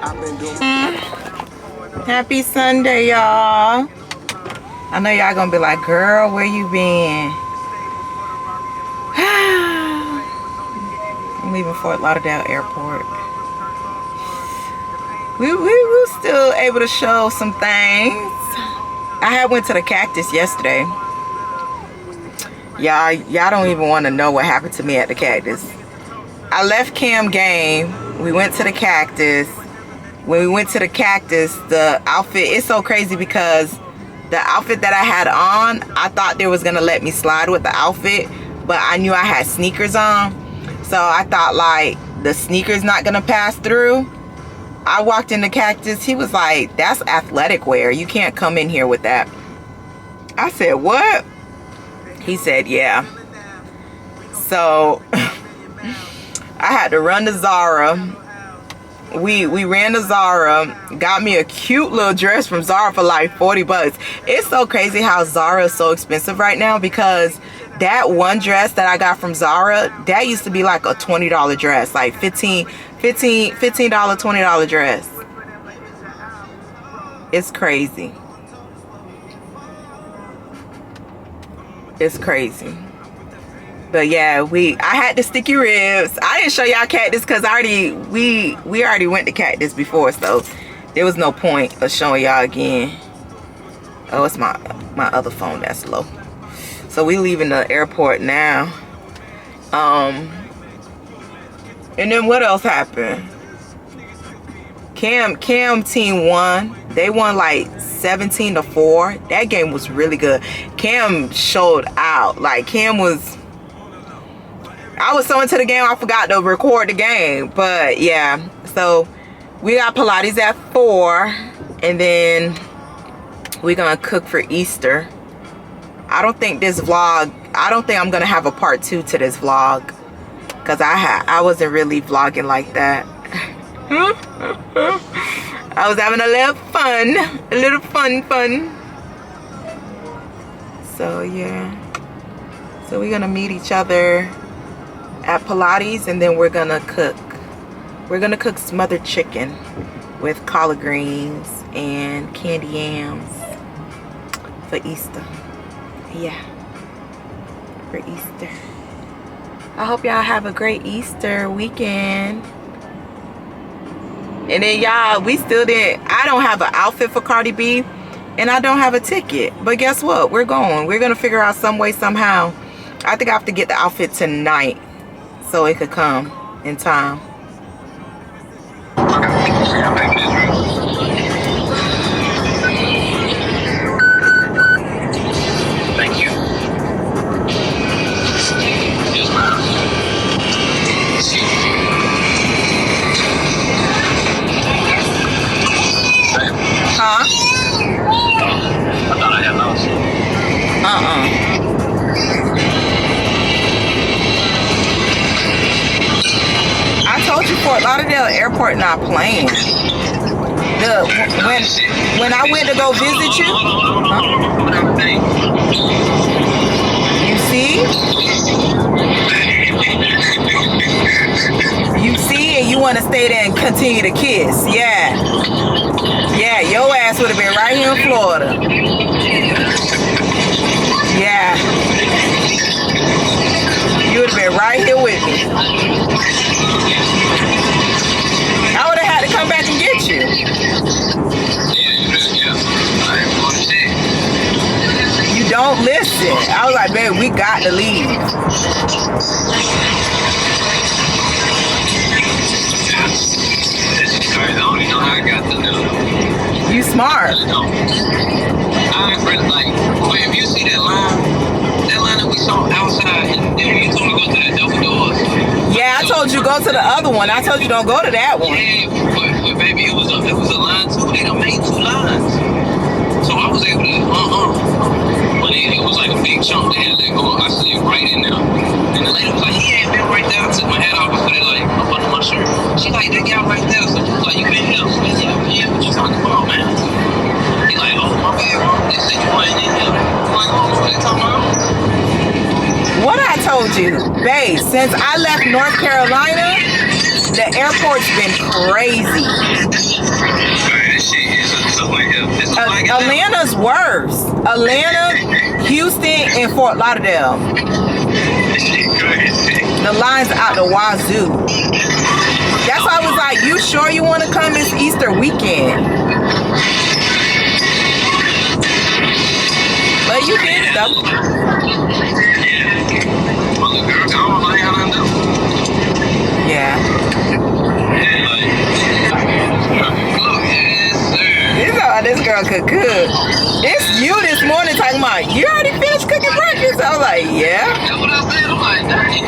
I've been doing. Happy Sunday, y'all. I know y'all gonna be like, girl, where you been? I'm leaving Fort Lauderdale Airport. We were still able to show some things. I had went to the Cactus yesterday. Y'all don't even want to know what happened to me at the Cactus. I left Cam game. We went to the Cactus. When we went to the Cactus, the outfit, it's so crazy because the outfit that I had on, I thought they was going to let me slide with the outfit, but I knew I had sneakers on. So I thought like the sneakers not going to pass through. I walked in the Cactus. He was like, that's athletic wear. You can't come in here with that. I said, what? He said, yeah. So I had to run to Zara. We ran to Zara. Got me a cute little dress from Zara for like 40 bucks. It's so crazy how Zara is so expensive right now, because that one dress that I got from Zara, that used to be like a $20 dress, like $15, $20 dress. It's crazy. It's crazy. But yeah, I had the sticky ribs. I didn't show y'all Cactus because we already went to Cactus before, so there was no point of showing y'all again. Oh, it's my other phone that's low. So we leaving the airport now. And then what else happened? Cam team won. They won like 17-4. That game was really good. Cam showed out. Like Cam was. I was so into the game I forgot to record the game. But yeah, so we got Pilates at 4, and then we're gonna cook for Easter. I don't think I'm gonna have a part 2 to this vlog, because I wasn't really vlogging like that. I was having a little fun. So yeah, so we're gonna meet each other at Pilates, and then we're gonna cook smothered chicken with collard greens and candy yams for Easter. Yeah, for Easter. I hope y'all have a great Easter weekend. And then y'all, I don't have an outfit for Cardi B, and I don't have a ticket. But guess what? We're gonna figure out some way, somehow. I think I have to get the outfit tonight so it could come in time. Thank you. Yes, ma'am. told you Fort Lauderdale Airport not playing. When I went to go visit you, you see? You see, and you want to stay there and continue to kiss. Yeah. Yeah, your ass would have been right here in Florida. Yeah. You would have been right here with me. I would have had to come back and get you. You don't listen. I was like, babe, we got to leave. I don't even know how I got to know. You smart. I really like, but if you see that line that we saw outside, and then you told me to go to the double doors. Yeah, I told you go to the other one. I told you don't go to that one. Yeah, but baby, it was a line too. They done made 2 lines. So I was able to, but it was like a big chunk they had to go. I slid right in there. And the lady was like, he ain't been right there. I took my hat off and put it like up under my shirt. She like, that guy right there. So she was like, you been here? I was like, yeah, what you talking about, man? He like, oh, my bad, bro. They said you ain't in here. I'm like, oh, what they talking about? What I told you, babe, since I left North Carolina, the airport's been crazy. Atlanta's worse. Atlanta, Houston, and Fort Lauderdale. The line's out the wazoo. That's why I was like, you sure you want to come this Easter weekend? But you did it though. Yeah. This girl could cook. It's you this morning talking about, you already finished cooking breakfast? I was like, yeah. That's what I said. I'm like, dang.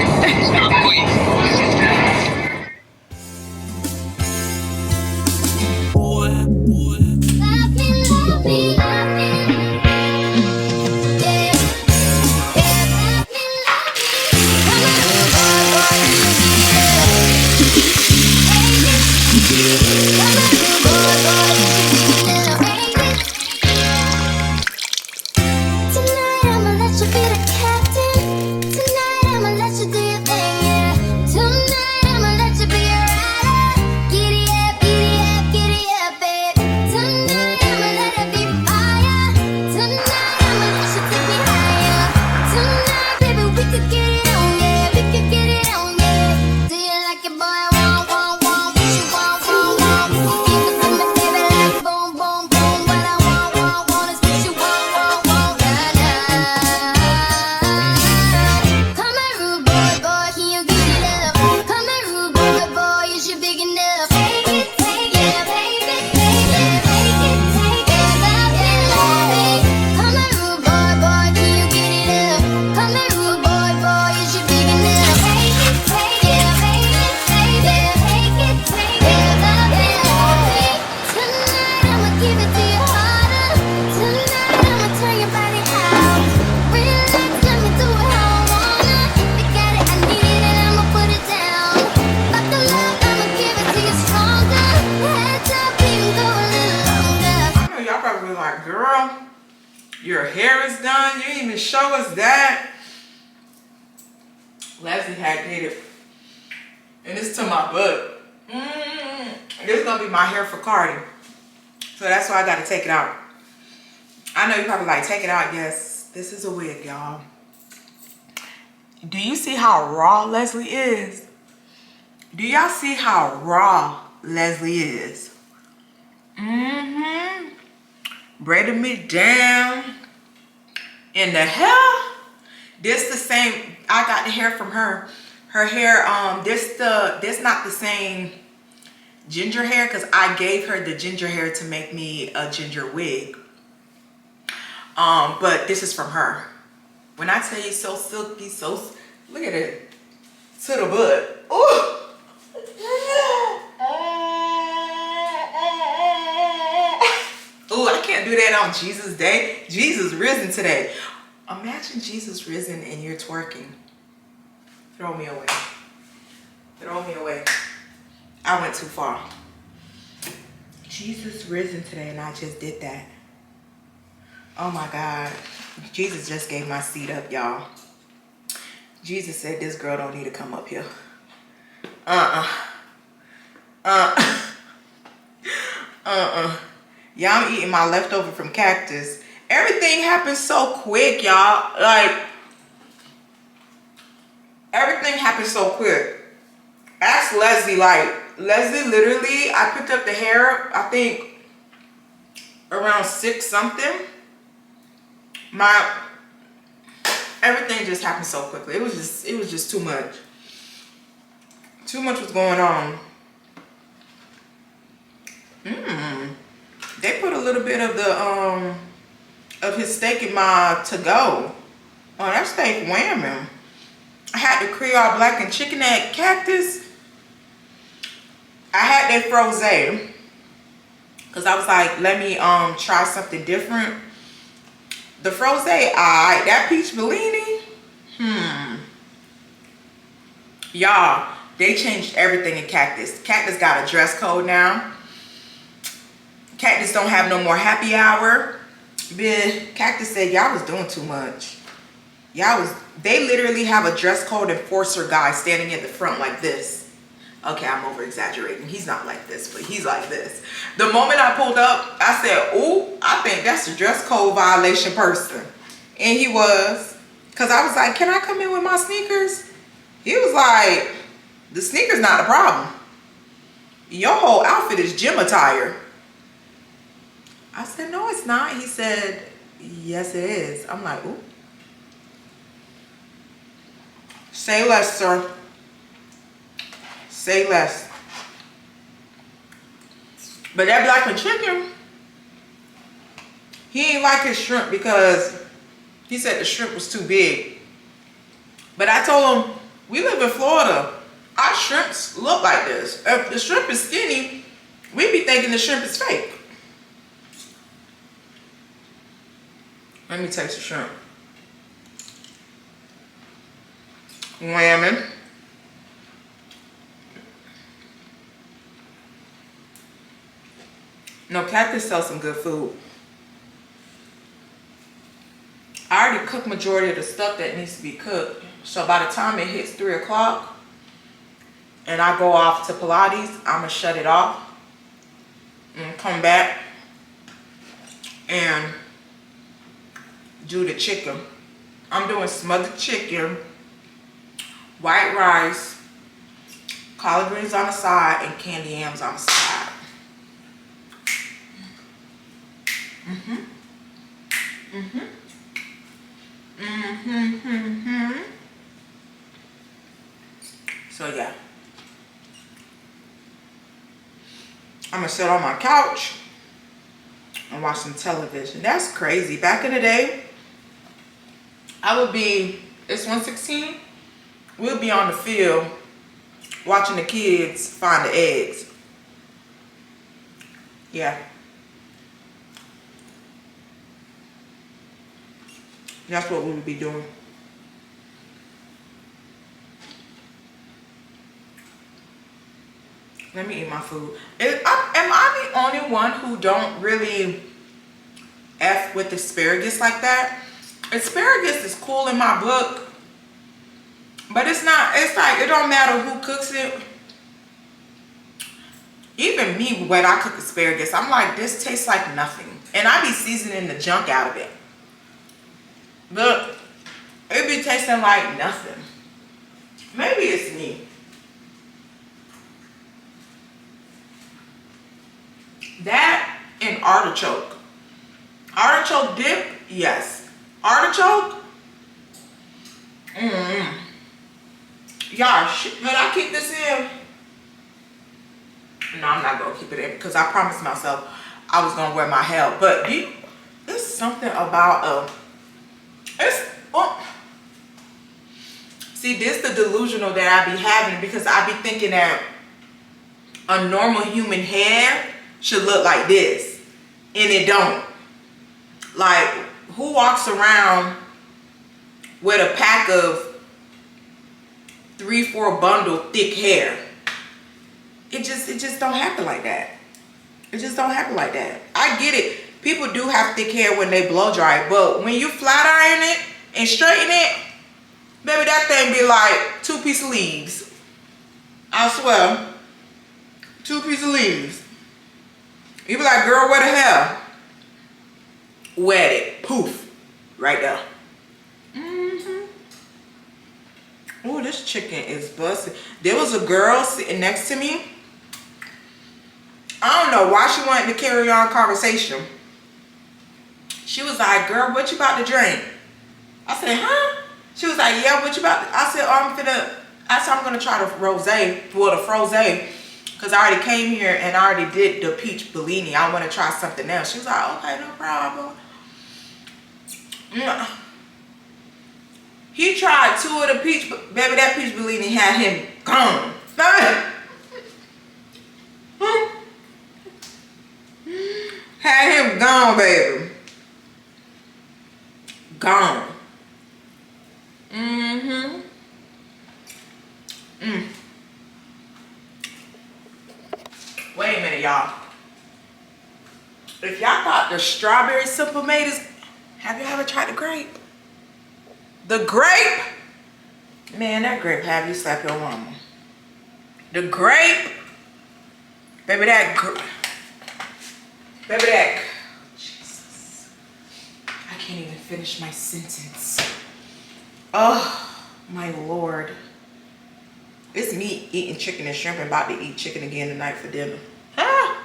Your hair is done. You didn't even show us that. Leslie had dated. And it's to my butt. This is going to be my hair for Cardi. So that's why I got to take it out. I know you probably like, take it out. Yes, this is a wig, y'all. Do you see how raw Leslie is? Do y'all see how raw Leslie is? Braided me down. In the hair, this the same. I got the hair from her. Her hair, this not the same ginger hair, because I gave her the ginger hair to make me a ginger wig. But this is from her. When I tell you so silky, so look at it to the butt. Ooh. Ooh, I can't do that on Jesus Day. Jesus risen today. Imagine Jesus risen and you're twerking. Throw me away. Throw me away. I went too far. Jesus risen today and I just did that. Oh my God. Jesus just gave my seat up, y'all. Jesus said this girl don't need to come up here. Y'all, I'm eating my leftover from Cactus. Everything happened so quick, y'all. Like, everything happened so quick. Ask Leslie, like, Leslie literally, I picked up the hair, I think, around 6 something. Everything just happened so quickly. It was just too much. Too much was going on. They put a little bit of the of his steak in my to-go. Oh, that steak whamming. I had the Creole blackened chicken at Cactus. I had that frozen because I was like, let me try something different. The frozen, alright. That peach Bellini, y'all, they changed everything in Cactus. Cactus got a dress code now. Cactus don't have no more happy hour. Cactus said y'all was doing too much. They literally have a dress code enforcer guy standing at the front like this. Okay, I'm over exaggerating. He's not like this, but he's like this. The moment I pulled up, I said, ooh, I think that's a dress code violation person. And he was. Because I was like, can I come in with my sneakers? He was like, the sneakers not the problem. Your whole outfit is gym attire. I said, no, it's not. He said, yes, it is. I'm like, ooh. Say less, sir. Say less. But that blackened chicken, he ain't like his shrimp because he said the shrimp was too big. But I told him, we live in Florida. Our shrimps look like this. If the shrimp is skinny, we be thinking the shrimp is fake. Let me taste the shrimp. Whamming. No, Cactus sells some good food. I already cooked majority of the stuff that needs to be cooked. So by the time it hits 3 o'clock and I go off to Pilates, I'm gonna shut it off and come back and do the chicken. I'm doing smothered chicken, white rice, collard greens on the side, and candy yams on the side. So yeah, I'm gonna sit on my couch and watch some television. That's crazy. Back in the day, I would be, it's 1:16, we'll be on the field watching the kids find the eggs. Yeah. That's what we would be doing. Let me eat my food. Am I the only one who don't really F with asparagus like that? Asparagus is cool in my book, but it's not, it's like, it don't matter who cooks it. Even me, when I cook asparagus, I'm like, this tastes like nothing. And I be seasoning the junk out of it. But it be tasting like nothing. Maybe it's me. That and artichoke. Artichoke dip, yes. Artichoke, y'all, should I keep this in? No, I'm not gonna keep it in because I promised myself I was gonna wear my hair. But there's something about see, this the delusional that I be having, because I be thinking that a normal human hair should look like this, and it don't. Like, who walks around with a pack of 3-4 bundle thick hair? It just don't happen like that. It just don't happen like that. I get it. People do have thick hair when they blow dry, but when you flat iron it and straighten it, baby, that thing be like 2 pieces of leaves. I swear. 2 pieces of leaves. You be like, girl, where the hell? Wet it. Poof. Right there. Oh, this chicken is busted. There was a girl sitting next to me. I don't know why she wanted to carry on conversation. She was like, girl, what you about to drink? I said, huh? She was like, yeah, what you about to? I said, oh, I'm gonna try the rosé, well, the frosé, because I already came here and I already did the peach Bellini. I want to try something else. She was like, okay, no problem. He tried 2 of the peach, baby, that peach Bellini had him gone. Had him gone, baby. Gone. Wait a minute, y'all. If y'all thought the strawberry simple made is, have you ever tried the grape? The grape? Man, that grape have you slap your mama. The grape? Baby, Jesus. I can't even finish my sentence. Oh, my Lord. It's me eating chicken and shrimp and about to eat chicken again tonight for dinner. Ah.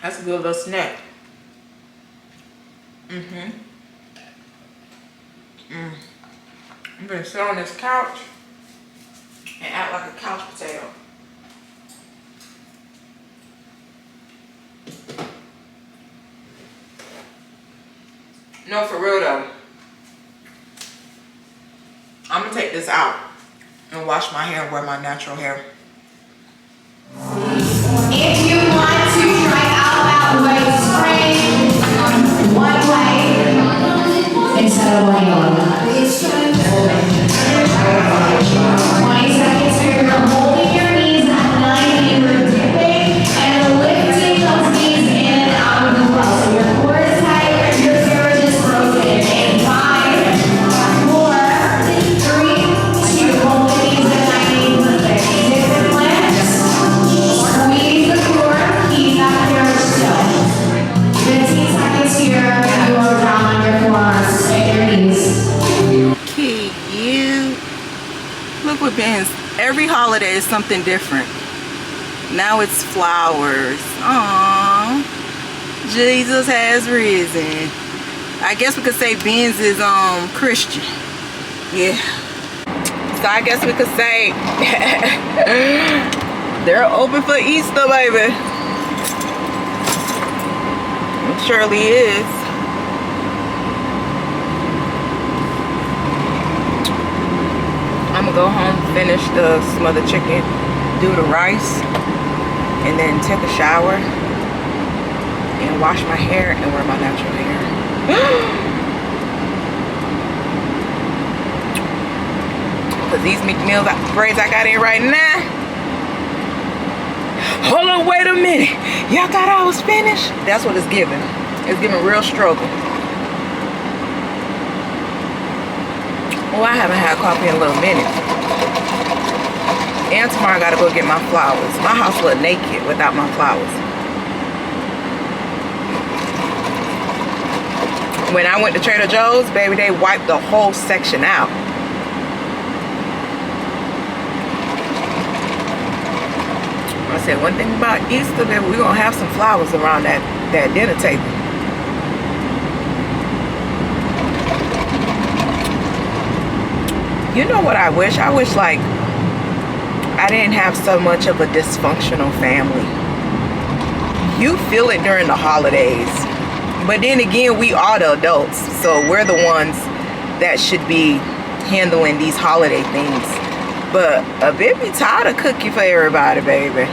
That's a good little snack. I'm gonna sit on this couch and act like a couch potato. No, for real though. I'm gonna take this out and wash my hair and wear my natural hair. If you want to try out way spray, one way instead of laying on 20 seconds here, you're holding your knees at 90, you're dipping and lifting those knees in and out of the flow. So your core is tight, your zero is frozen in 5, 4, 3, 2, hold the knees at 90, perfect. Dip and lift. Squeeze the core, keep that here still. 15 seconds here, and you are down on your forearms, and your knees. Cute. Look what bands. Every holiday is something different. Now it's flowers. Aww. Jesus has risen. I guess we could say Benz is Christian. Yeah. So I guess we could say they're open for Easter, baby. It surely is. I'm gonna go home, finish the smothered chicken, do the rice, and then take a shower and wash my hair and wear my natural hair. Cause these McMills braids I got in right now. Hold on, wait a minute. Y'all thought I was finished? That's what it's giving. It's giving real struggle. Oh, I haven't had coffee in a little minute. And tomorrow I gotta go get my flowers. My house look naked without my flowers. When I went to Trader Joe's, baby, they wiped the whole section out. I said, one thing about Easter, baby, we're gonna have some flowers around that dinner table. You know what I wish? I wish, like, I didn't have so much of a dysfunctional family. You feel it during the holidays. But then again, we are the adults. So we're the ones that should be handling these holiday things. But a bit be tired of cooking for everybody, baby.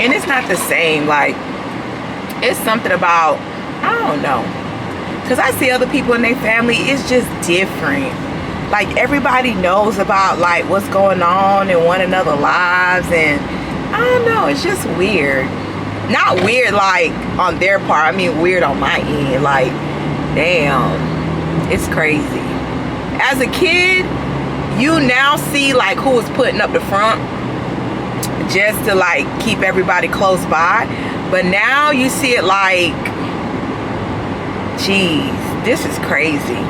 And it's not the same. Like, it's something about, I don't know. Because I see other people in their family, it's just different. Like everybody knows about like what's going on in one another's lives, and I don't know, it's just weird. Not weird like on their part, I mean weird on my end. Like, damn, it's crazy. As a kid, you now see like who is putting up the front just to like keep everybody close by. But now you see it like, geez, this is crazy.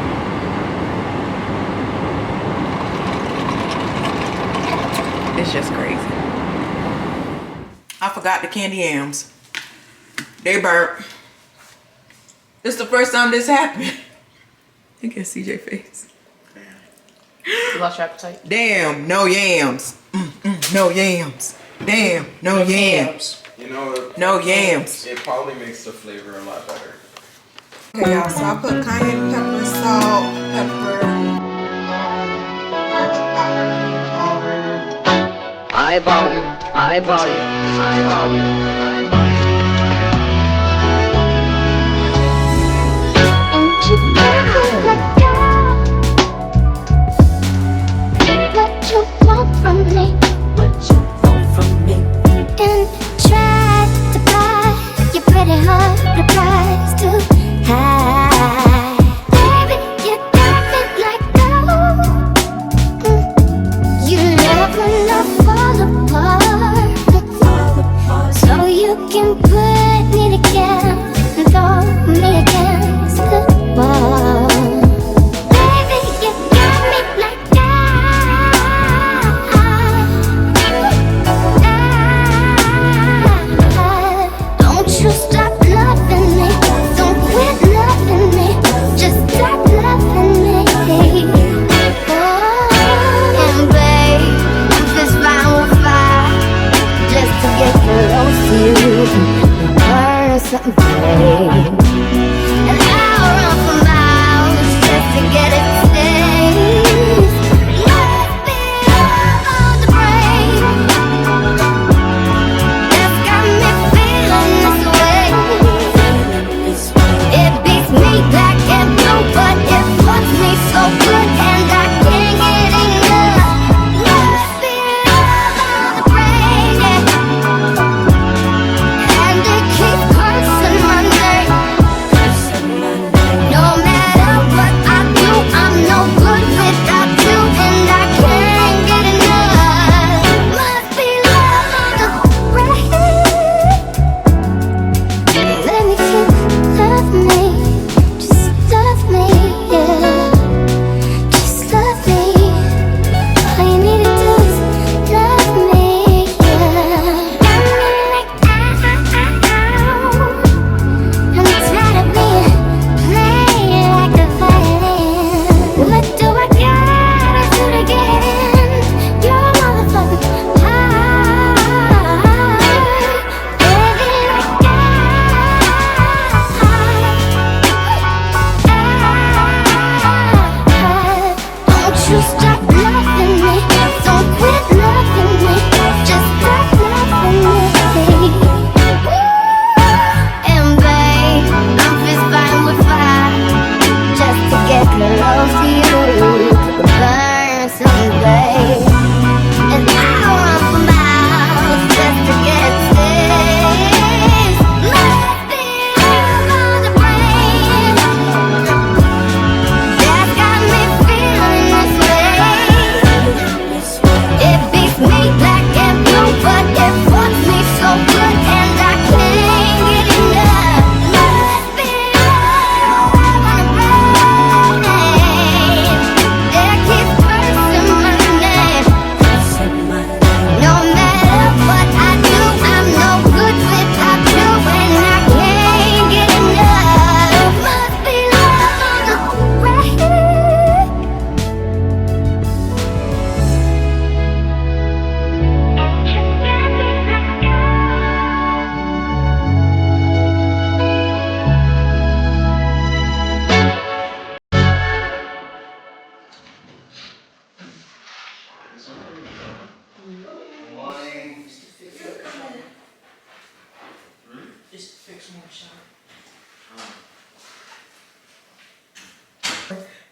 It's just crazy. I forgot the candy yams. They burnt. It's the first time this happened. Look at CJ face. You lost your appetite? Damn, no yams. No yams. Damn, no yams. You know, no yams. It probably makes the flavor a lot better. Okay, y'all, so I put cayenne pepper, salt, pepper. High volume, high volume, high volume, high volume. Don't you ever let go. What you want from me? What you want from me? And try to buy your pretty heart the price too high. Baby, you got me like gold. You never love fall apart. So you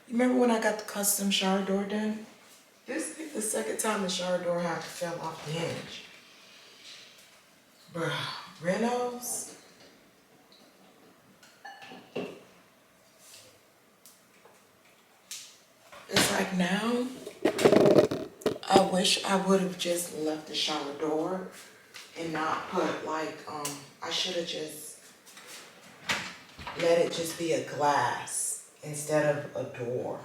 You remember when I got the custom shower door done? This is the second time the shower door had to fell off the hinge. Bruh, Renos. It's like now, I wish I would have just left the shower door and not put like, I should have just let it just be a glass instead of a door.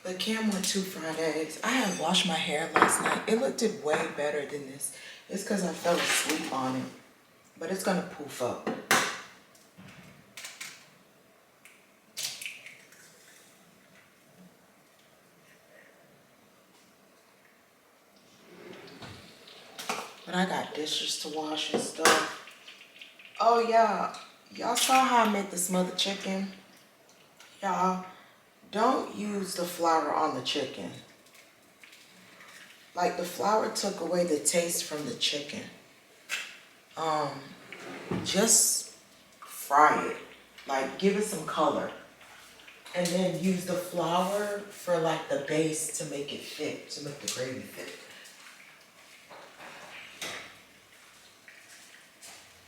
But Cam went 2 Fridays. I had washed my hair last night. It looked way better than this. It's because I fell asleep on it. But it's gonna poof up. But I got dishes to wash and stuff. Oh yeah, y'all saw how I made the smothered chicken? Y'all, don't use the flour on the chicken. Like the flour took away the taste from the chicken. Just fry it. Like give it some color. And then use the flour for like the base to make it thick, to make the gravy thick.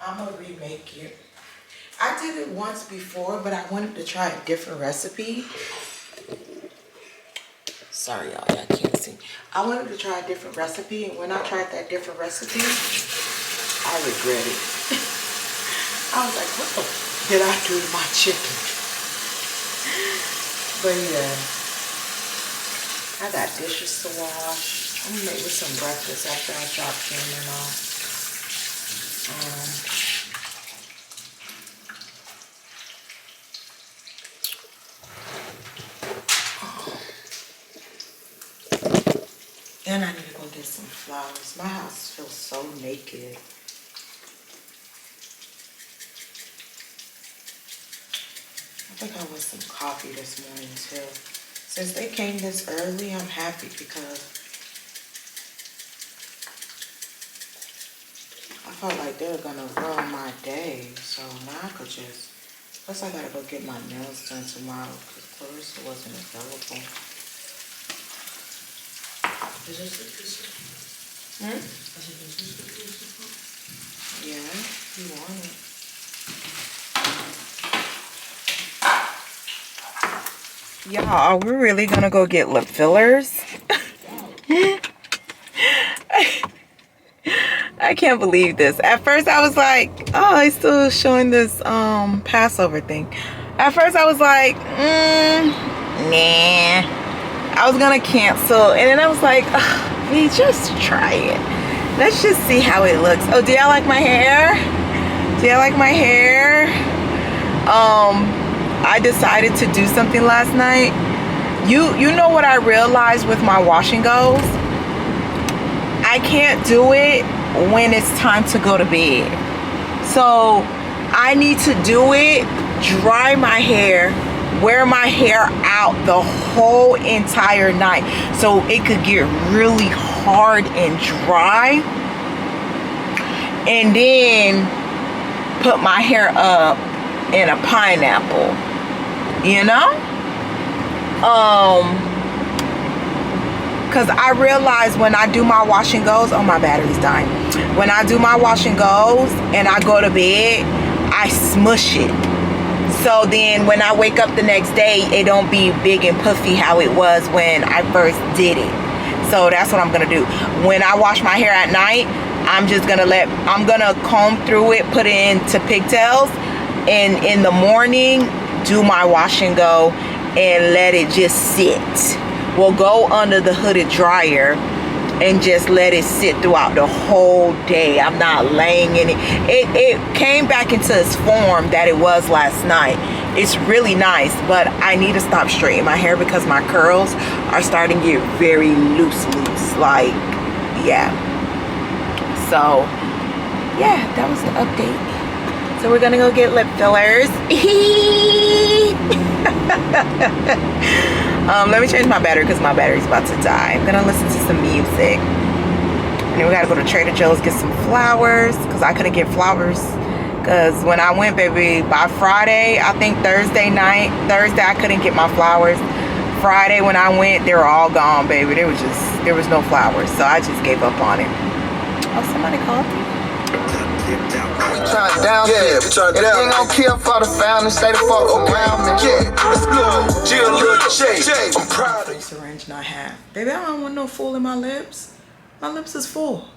I'm gonna remake it. I did it once before, but I wanted to try a different recipe. Sorry, y'all can't see. I wanted to try a different recipe, and when I tried that different recipe, I regret it. I was like, what the f did I do to my chicken? But yeah, I got dishes to wash. I'm gonna make me some breakfast after I drop Cameron off. Then I need to go get some flowers. My house feels so naked. I think I want some coffee this morning too. Since they came this early, I'm happy because I felt like they were gonna ruin my day. So now I could just, plus I gotta go get my nails done tomorrow because Clarissa wasn't available. Is this the piece? Yeah, you want it. Y'all, are we really gonna go get lip fillers? I can't believe this. At first I was like, oh, it's still showing this Passover thing. At first I was like, nah. I was gonna cancel, and then I was like, we just try it. Let's just see how it looks. Oh, do y'all like my hair? Do y'all like my hair? I decided to do something last night. You know what I realized with my wash and goes? I can't do it when it's time to go to bed. So I need to do it, dry my hair, wear my hair out the whole entire night so it could get really hard and dry, and then put my hair up in a pineapple, you know? Because I realize when I do my wash and goes, oh, my battery's dying. When I do my wash and goes and I go to bed, I smush it. So then when I wake up the next day, it don't be big and puffy how it was when I first did it. So that's what I'm gonna do. When I wash my hair at night, I'm gonna comb through it, put it into pigtails, and in the morning, do my wash and go and let it just sit. We'll go under the hooded dryer and just let it sit throughout the whole day. I'm not laying in it. It came back into its form that it was last night. It's really nice, but I need to stop straightening my hair because my curls are starting to get very loose. Like, yeah. So, yeah, that was the update. So we're gonna go get lip fillers. Let me change my battery because my battery's about to die. I'm gonna listen to some music. And then we gotta go to Trader Joe's, get some flowers, because I couldn't get flowers. Because when I went, baby, by Friday, I think Thursday, I couldn't get my flowers. Friday when I went, they were all gone, baby. There was no flowers. So I just gave up on it. Oh, somebody called me. We tryna down, yeah, we tryna down. If you don't care for the family, stay the fuck around me. Yeah, let's go. Jill, look, Jay, I'm proud of you. Syringe not half. Baby, I don't want no full in my lips. My lips is full.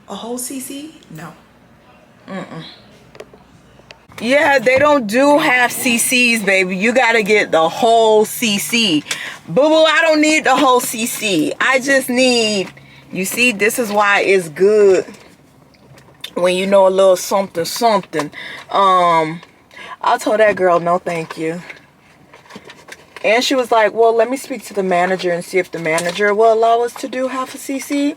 A whole cc? No. Yeah, they don't do half cc's, baby. You gotta get the whole cc. Boo-boo, I don't need the whole cc. I just need, you see, this is why it's good when you know a little something something. I told that girl no thank you, and she was like, well, let me speak to the manager and see if the manager will allow us to do half a cc.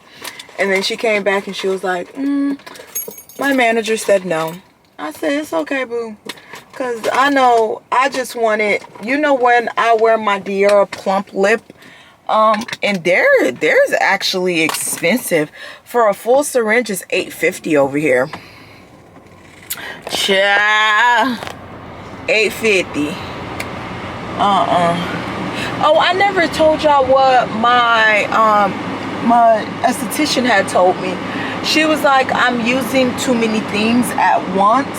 And then she came back and she was like, my manager said no. I said, it's okay, boo, because I know I just wanted, you know, when I wear my Dior plump lip, and there's actually expensive. For a full syringe is $8.50 over here. Cha, $8.50. Oh, I never told y'all what my my esthetician had told me. She was like, I'm using too many things at once.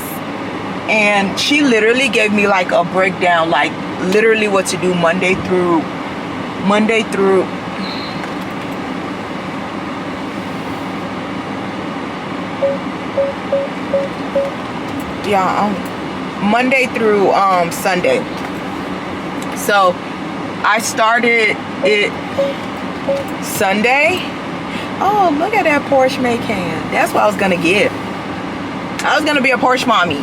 And she literally gave me like a breakdown, like literally what to do Monday through Monday through Sunday. So I started it Sunday. Oh, look at that Porsche Macan. That's what I was gonna get. I was gonna be a Porsche mommy.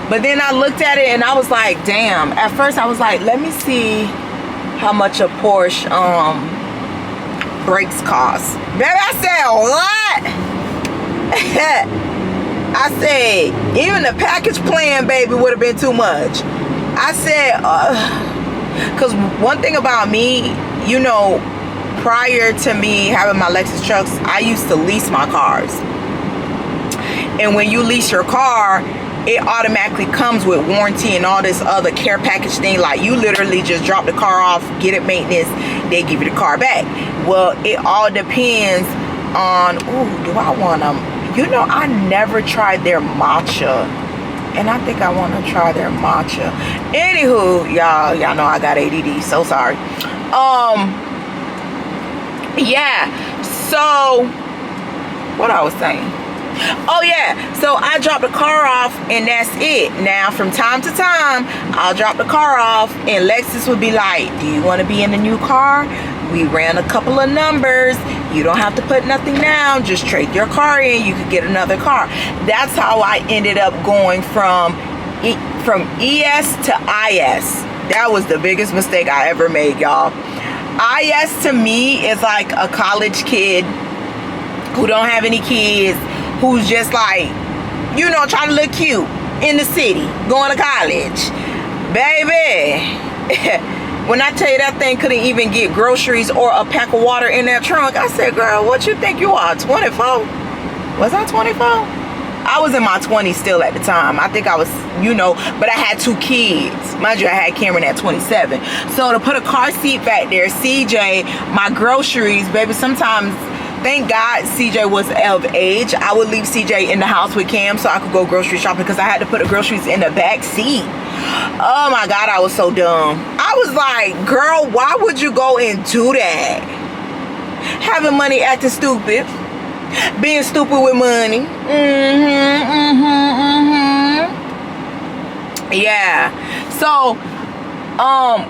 But then I looked at it and I was like, damn. At first I was like, let me see how much a Porsche brakes cost. Baby, I said, what? I said, even the package plan, baby, would have been too much. I said, because one thing about me, you know, prior to me having my Lexus trucks, I used to lease my cars. And when you lease your car, it automatically comes with warranty and all this other care package thing. Like, you literally just drop the car off, get it maintenance, they give you the car back. Well, it all depends on, ooh, do I want them? You know, I never tried their matcha, and I think I want to try their matcha. Anywho, y'all know I got ADD, so sorry. Yeah, so what I was saying, oh yeah, so I dropped the car off and that's it. Now from time to time I'll drop the car off and Lexus would be like, do you want to be in the new car? We ran a couple of numbers, you don't have to put nothing down, just trade your car in, you could get another car. That's how I ended up going from ES to IS. That was the biggest mistake I ever made, y'all. IS to me is like a college kid who don't have any kids, who's just like, you know, trying to look cute in the city, going to college. Baby, when I tell you that thing couldn't even get groceries or a pack of water in that trunk, I said, girl, what you think you are, 24? Was I 24? I was in my 20s still at the time. I think I was, you know, but I had 2 kids. Mind you, I had Cameron at 27. So to put a car seat back there, CJ, my groceries, baby, sometimes, thank God CJ was of age. I would leave CJ in the house with Cam so I could go grocery shopping because I had to put the groceries in the back seat. Oh my God, I was so dumb. I was like, girl, why would you go and do that? Having money, acting stupid. Being stupid with money. Yeah. So,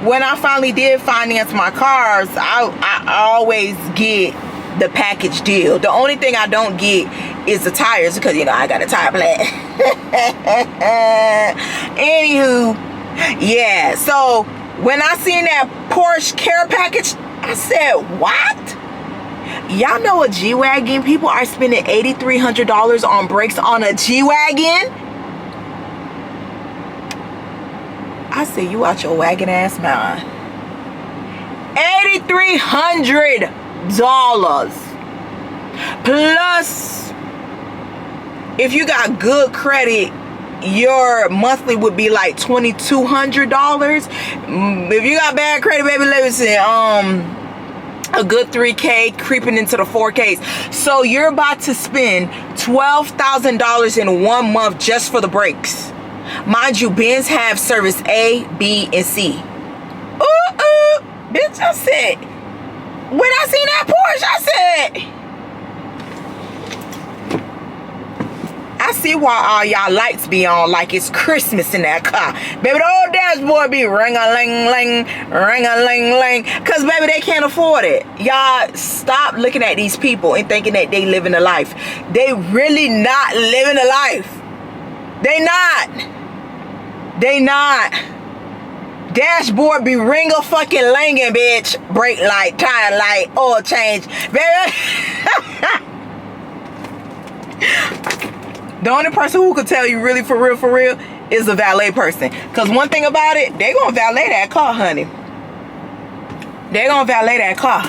when I finally did finance my cars, I always get the package deal. The only thing I don't get is the tires because, you know, I got a tire plan. Anywho, yeah. So, when I seen that Porsche care package, I said, what? Y'all know a G-Wagon? People are spending $8,300 on brakes on a G-Wagon? I said, you out your wagon ass mind. $2,300 plus. If you got good credit, your monthly would be like $2,200. If you got bad credit, baby, let me see, a good 3K creeping into the 4Ks. So you're about to spend $12,000 in 1 month just for the brakes. Mind you, Benz have service A, B, and C. Bitch, I said, when I seen that Porsche, I see why all y'all lights be on like it's Christmas in that car. Baby, the old dashboard be ring-a-ling-ling, ring-a-ling-ling. Because, baby, they can't afford it. Y'all stop looking at these people and thinking that they living a life. They really not living a life. They not. They not. Dashboard be ring-a-fucking-linging, bitch. Brake light, tire light, oil change. Baby. The only person who could tell you really for real is the valet person. Because one thing about it, they gonna valet that car, honey. They gonna valet that car.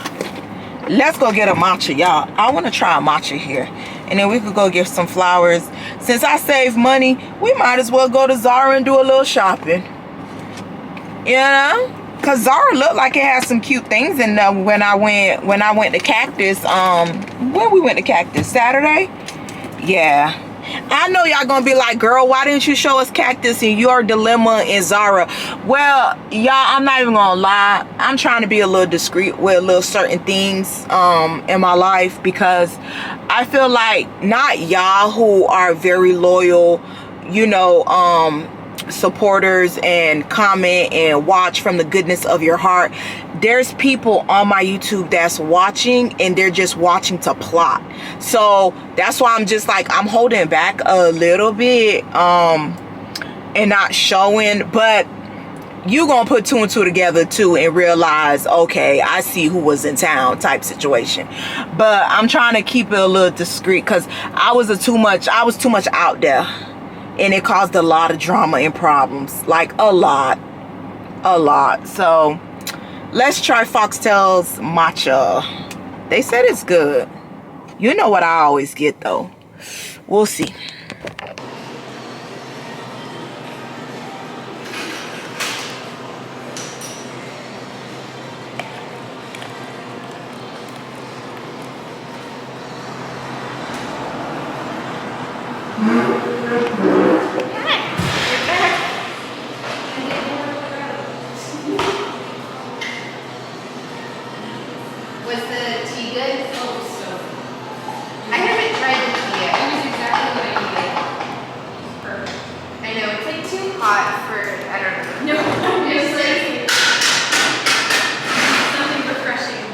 Let's go get a matcha, y'all. I want to try a matcha here. And then we could go get some flowers. Since I save money, we might as well go to Zara and do a little shopping. You know? Because Zara looked like it had some cute things in there when I went to Cactus. When we went to Cactus? Saturday? Yeah. I know y'all gonna be like, girl, why didn't you show us Cactus and your dilemma in Zara? Well, y'all, I'm not even gonna lie. I'm trying to be a little discreet with little certain things in my life, because I feel like not y'all who are very loyal, you know, supporters and comment and watch from the goodness of your heart. There's people on my YouTube that's watching and they're just watching to plot. So that's why I'm just like, I'm holding back a little bit and not showing. But you gonna put 2 and 2 together too and realize, okay, I see who was in town type situation. But I'm trying to keep it a little discreet because I was too much out there. And it caused a lot of drama and problems. Like a lot. So let's try Foxtail's matcha. They said it's good. You know what I always get though. We'll see. Was the tea good? Oh, so I haven't tried the tea yet. It was exactly what I needed. Perfect. I know, it's like too hot for, I don't know. No, it's like something refreshing.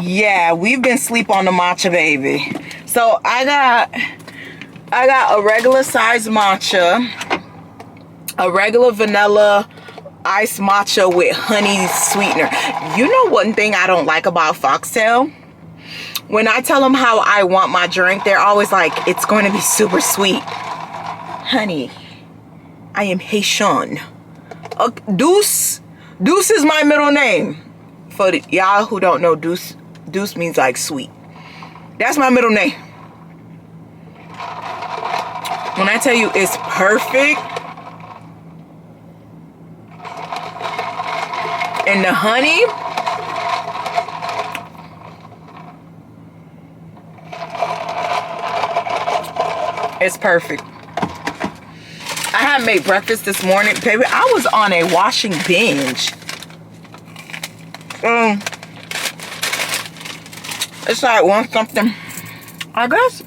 Yeah, we've been sleep on the matcha, baby. So I got a regular size matcha, a regular vanilla iced matcha with honey sweetener. You know one thing I don't like about Foxtail? When I tell them how I want my drink, they're always like, it's going to be super sweet. Honey, I am Haitian. Deuce is my middle name. For y'all who don't know, Deuce means like sweet. That's my middle name. When I tell you it's perfect, and the honey, it's perfect. I hadn't made breakfast this morning, baby. I was on a washing binge. It's like want something. I guess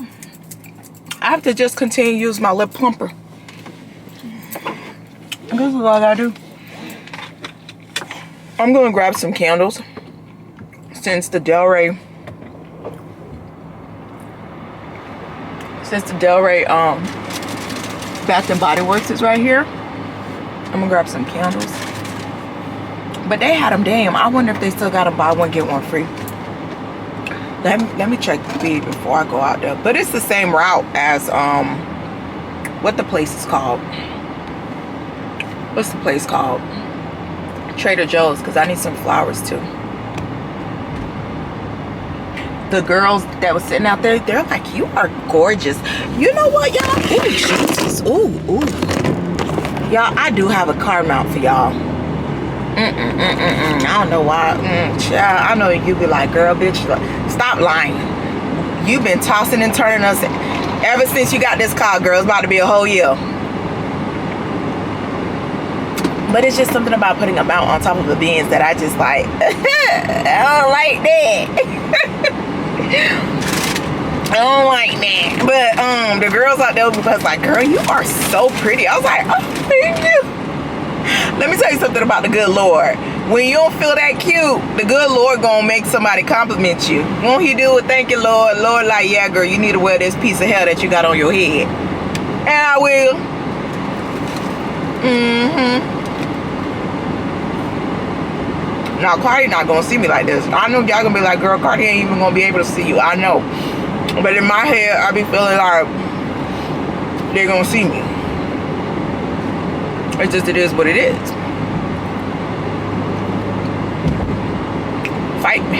I have to just continue to use my lip plumper. This is all I gotta do. I'm gonna grab some candles since the Del Rey Since the Delray Bath and Body Works is right here, I'm gonna grab some candles. But they had them, damn. I wonder if they still got them buy one get one free. Let me check the feed before I go out there. But it's the same route as what the place is called. What's the place called? Trader Joe's, because I need some flowers too. The girls that was sitting out there, they're like, you are gorgeous. You know what, y'all? Ooh, Jesus. Ooh, ooh. Y'all, I do have a car mount for y'all. I don't know why. Child, I know you be like, girl, bitch, stop lying. You've been tossing and turning us ever since you got this car, girl. It's about to be a whole year. But it's just something about putting a mount on top of the Benz that I just like. I don't like that. I don't like that. But the girls out there was like, girl, you are so pretty. I was like, oh, thank you. Let me tell you something about the good Lord. When you don't feel that cute, the good Lord gonna make somebody compliment you. Won't he do it? Thank you, Lord. Lord, like, yeah, girl, you need to wear this piece of hair that you got on your head. And I will. Now, Cardi not gonna see me like this. I know y'all gonna be like, girl, Cardi ain't even gonna be able to see you. I know. But in my head, I be feeling like they're gonna see me. It's just, it is what it is. Fight me.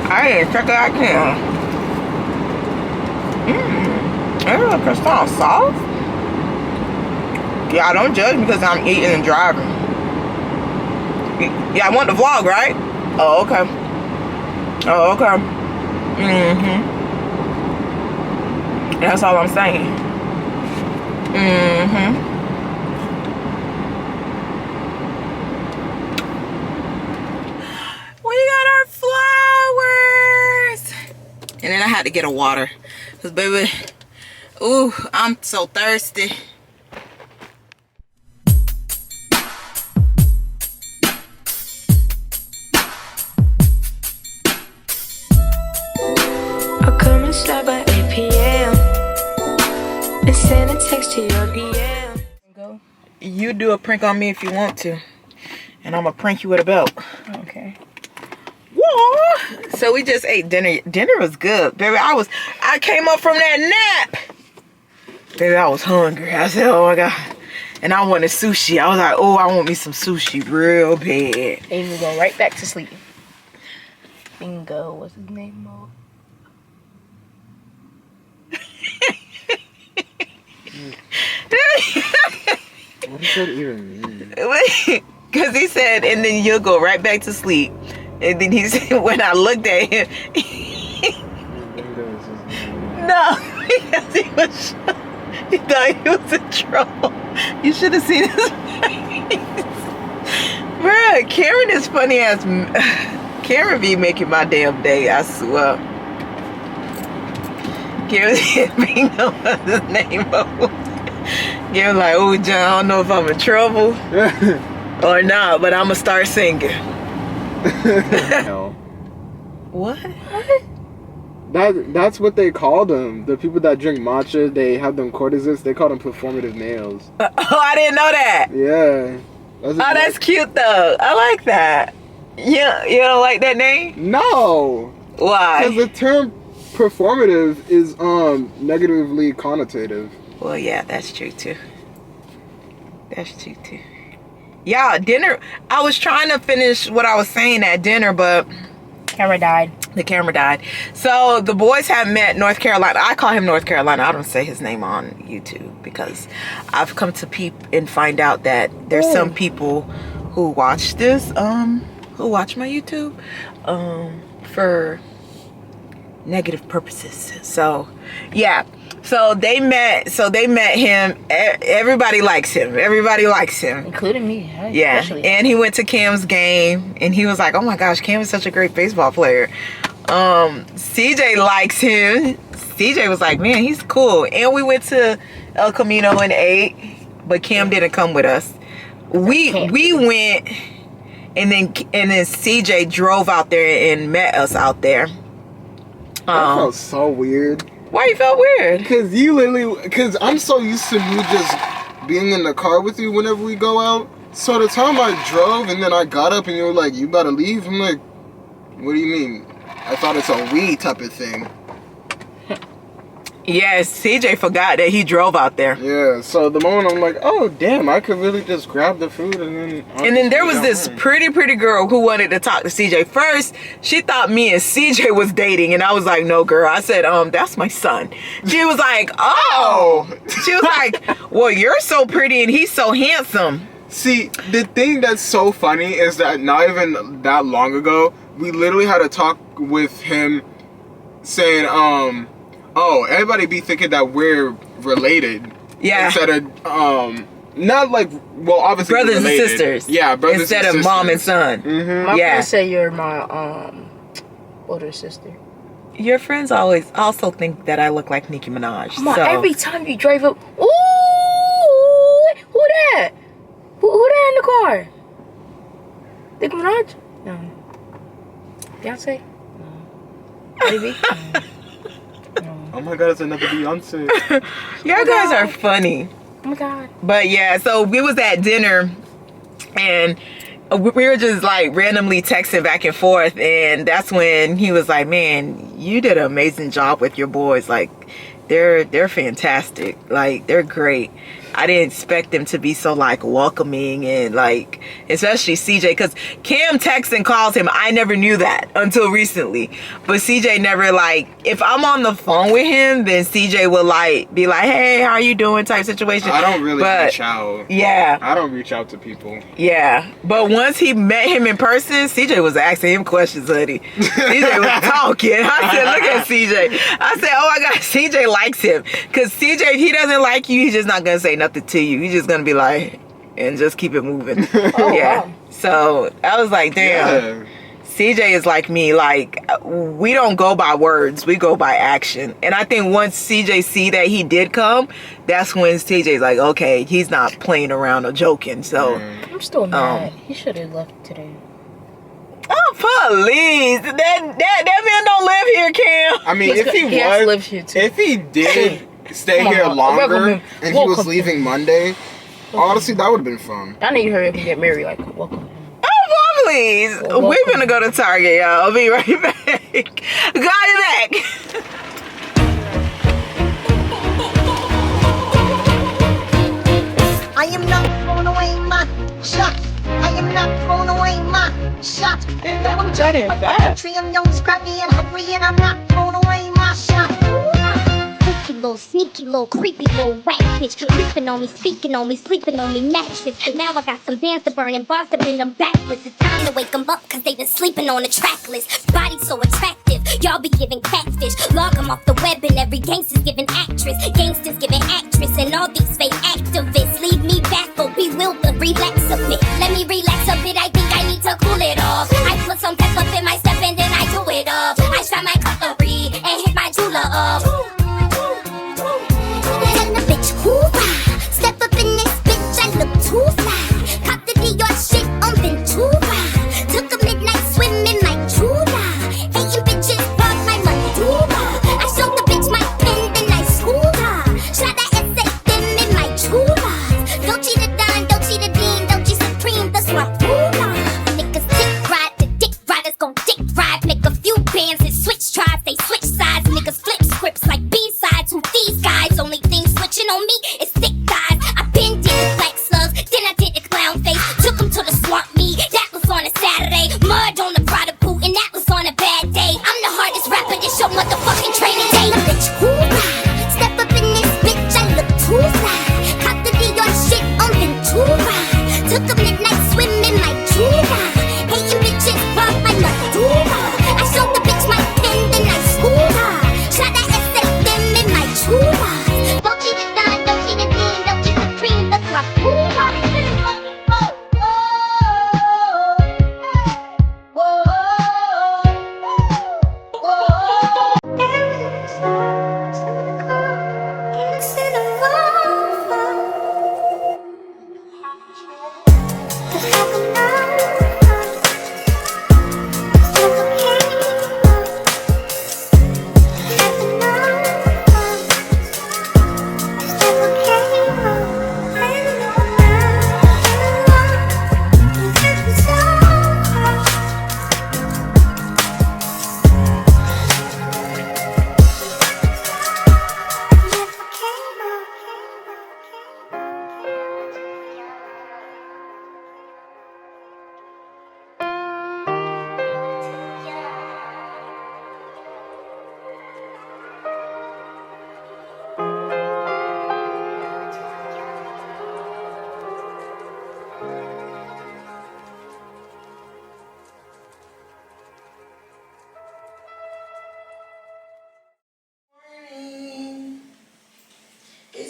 I ain't check that can. That croissant soft. Yeah, don't judge me because I'm eating and driving. Yeah, I want the vlog, right? Oh, okay. Oh, okay. That's all I'm saying. We got our flowers. And then I had to get a water. Because, baby, ooh, I'm so thirsty. I'll come and stop by 8 p.m. and send a text to your DM. You do a prank on me if you want to. And I'm going to prank you with a belt. Okay. Whoa. So we just ate dinner. Dinner was good. Baby, I came up from that nap. Baby, I was hungry. I said, oh my God. And I wanted sushi. I was like, oh, I want me some sushi real bad. And we go right back to sleep. Bingo. What's his name, Mo? What does that even mean? Because he said, and then you'll go right back to sleep. And then he said, when I looked at him, no, because he thought he was in trouble. You should have seen his face. Bruh, Karen is funny as... Karen be making my damn day, I swear. Karen Bingo was his name. Karen like, oh, John, I don't know if I'm in trouble or not, but I'm going to start singing. What? That's what they call them. The people that drink matcha, they have them courtesans. They call them performative males. Oh, I didn't know that. Yeah. That's cute though. I like that. Yeah, you don't like that name? No. Why? Because the term performative is negatively connotative. Well, yeah, that's true too. That's true too. Yeah, dinner. I was trying to finish what I was saying at dinner, but camera died. The camera died. So the boys have met North Carolina. I call him North Carolina. I don't say his name on YouTube because I've come to peep and find out that there's some people who watch this, who watch my YouTube, for negative purposes. So yeah. So they met him. Everybody likes him. Everybody likes him. Including me. Yeah. And he went to Cam's game and he was like, oh my gosh, Cam is such a great baseball player. CJ likes him. CJ was like, man, he's cool. And we went to El Camino and ate, but Cam didn't come with us. We went and then CJ drove out there and met us out there. That felt so weird. Why you felt weird? Because I'm so used to me just being in the car with you whenever we go out. So the time I drove and then I got up and you were like, you about to leave? I'm like, what do you mean? I thought it's a we type of thing. Yes, CJ forgot that he drove out there. Yeah, so the moment I'm like, oh damn, I could really just grab the food and then there was this pretty girl who wanted to talk to CJ. First, she thought me and CJ was dating, and I was like, no girl. I said, that's my son. She was like, oh. She was like, well, you're so pretty and he's so handsome. See, the thing that's so funny is that not even that long ago, we literally had a talk with him saying, oh, everybody be thinking that we're related. Yeah. Instead of, not like, well, obviously brothers related. and sisters. Yeah, brothers instead and sisters. of mom and son. Mm-hmm. My friends say you're my older sister. Your friends always also think that I look like Nicki Minaj. Come on, so. every time you drive up, ooh, who that? Who that in the car? Nicki Minaj? No. Beyonce? No. Maybe? No. Oh my god, it's another Beyonce. Y'all guys are funny. Oh my god. But yeah, so we was at dinner and we were just like randomly texting back and forth, and that's when he was like, man, you did an amazing job with your boys. Like they're fantastic. Like they're great. I didn't expect them to be so like welcoming and like, especially CJ, because Cam texts and calls him. I never knew that until recently. But CJ never like, if I'm on the phone with him, then CJ will like be like, hey, how you doing type situation. I don't really reach out. Yeah. I don't reach out to people. Yeah. But once he met him in person, CJ was asking him questions, honey. CJ was talking. I said, look at CJ. I said, oh my God, CJ likes him. Because CJ, if he doesn't like you, he's just not going to say nothing to you. He's just gonna be like, and just keep it moving. Yeah. Wow. So I was like, damn. Yeah. CJ is like me. Like we don't go by words, we go by action. And I think once CJ see that he did come, that's when CJ's like, okay, he's not playing around or joking. So I'm still mad. He should have left today. Oh, please! That man don't live here, Cam. I mean, if he lives here too. If he did stay here longer and he was leaving Monday, honestly, that would have been fun. I need to hurry up and get married. Like, welcome. Oh, please. We're gonna go to Target, y'all. I'll be right back. Got it back. I am not throwing away my shot. I am not throwing away my shot. I'm tree, I'm young, scrappy, and hungry, and I'm not throwing away my shot. Little sneaky, little creepy, little whack bitch. Creeping on me, speaking on me, sleeping on me, matches. But now I got some bands to burn and bars to bend them backwards. It's time to wake them up, cause they been sleeping on the track list. Body so attractive, y'all be giving catfish. Log them off the web and every gangster's giving actress. Gangsters giving actress and all these fake activists. Leave me baffled, bewildered, relax a bit. Let me relax a bit, I think I need to cool it off. I put some pep up in my step and then I do it up. I strap my cutlery and hit my jeweler up. Step up in this bitch, I look too fly. Cop the Dior shit on Ventura. Took a midnight swim in my Chula. Hating bitches brought my Madura. I showed the bitch my pen, then I schooled her. Shot that essay, then in my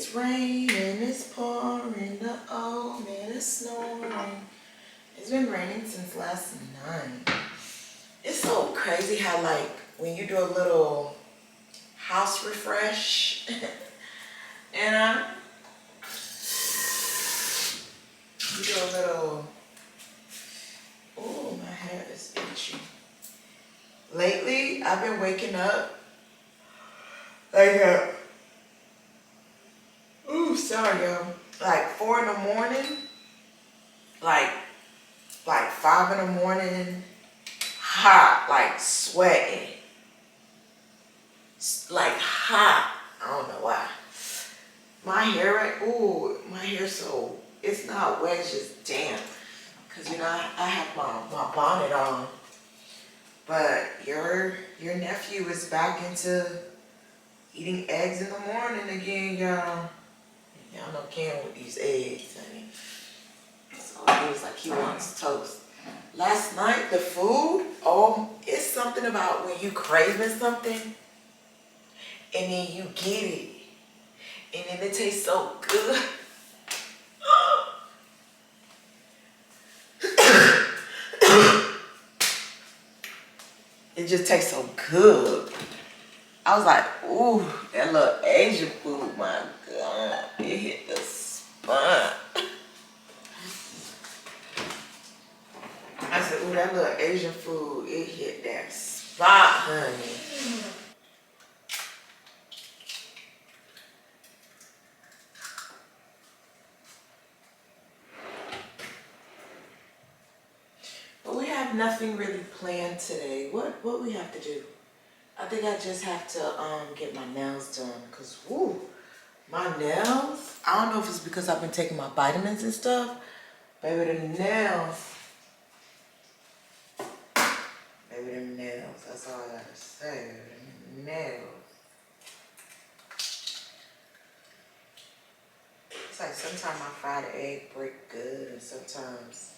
It's raining, it's pouring, the old man is snoring. It's been raining since last night. It's so crazy how like when you do a little house refresh and you do a little, oh, my hair is itchy. Lately, I've been waking up like ooh, sorry, y'all. Like 4 in the morning, like 5 in the morning, hot, like sweating, like hot. I don't know why. My hair, ooh, my hair so, it's not wet, it's just damp. Cause you know, I have my bonnet on. But your nephew is back into eating eggs in the morning again, y'all. Y'all know Ken with these eggs, honey. So it was like he wants toast. Last night, the food, oh, it's something about when you craving something and then you get it. And then it tastes so good. It just tastes so good. I was like, ooh, that little Asian food, my God, it hit the spot. I said, ooh, that little Asian food, it hit that spot, honey. But we have nothing really planned today. What we have to do? I think I just have to get my nails done, cause woo, my nails. I don't know if it's because I've been taking my vitamins and stuff. Baby, the nails. Baby, them nails. That's all I gotta say. Them nails. It's like sometimes my fried egg break good, and sometimes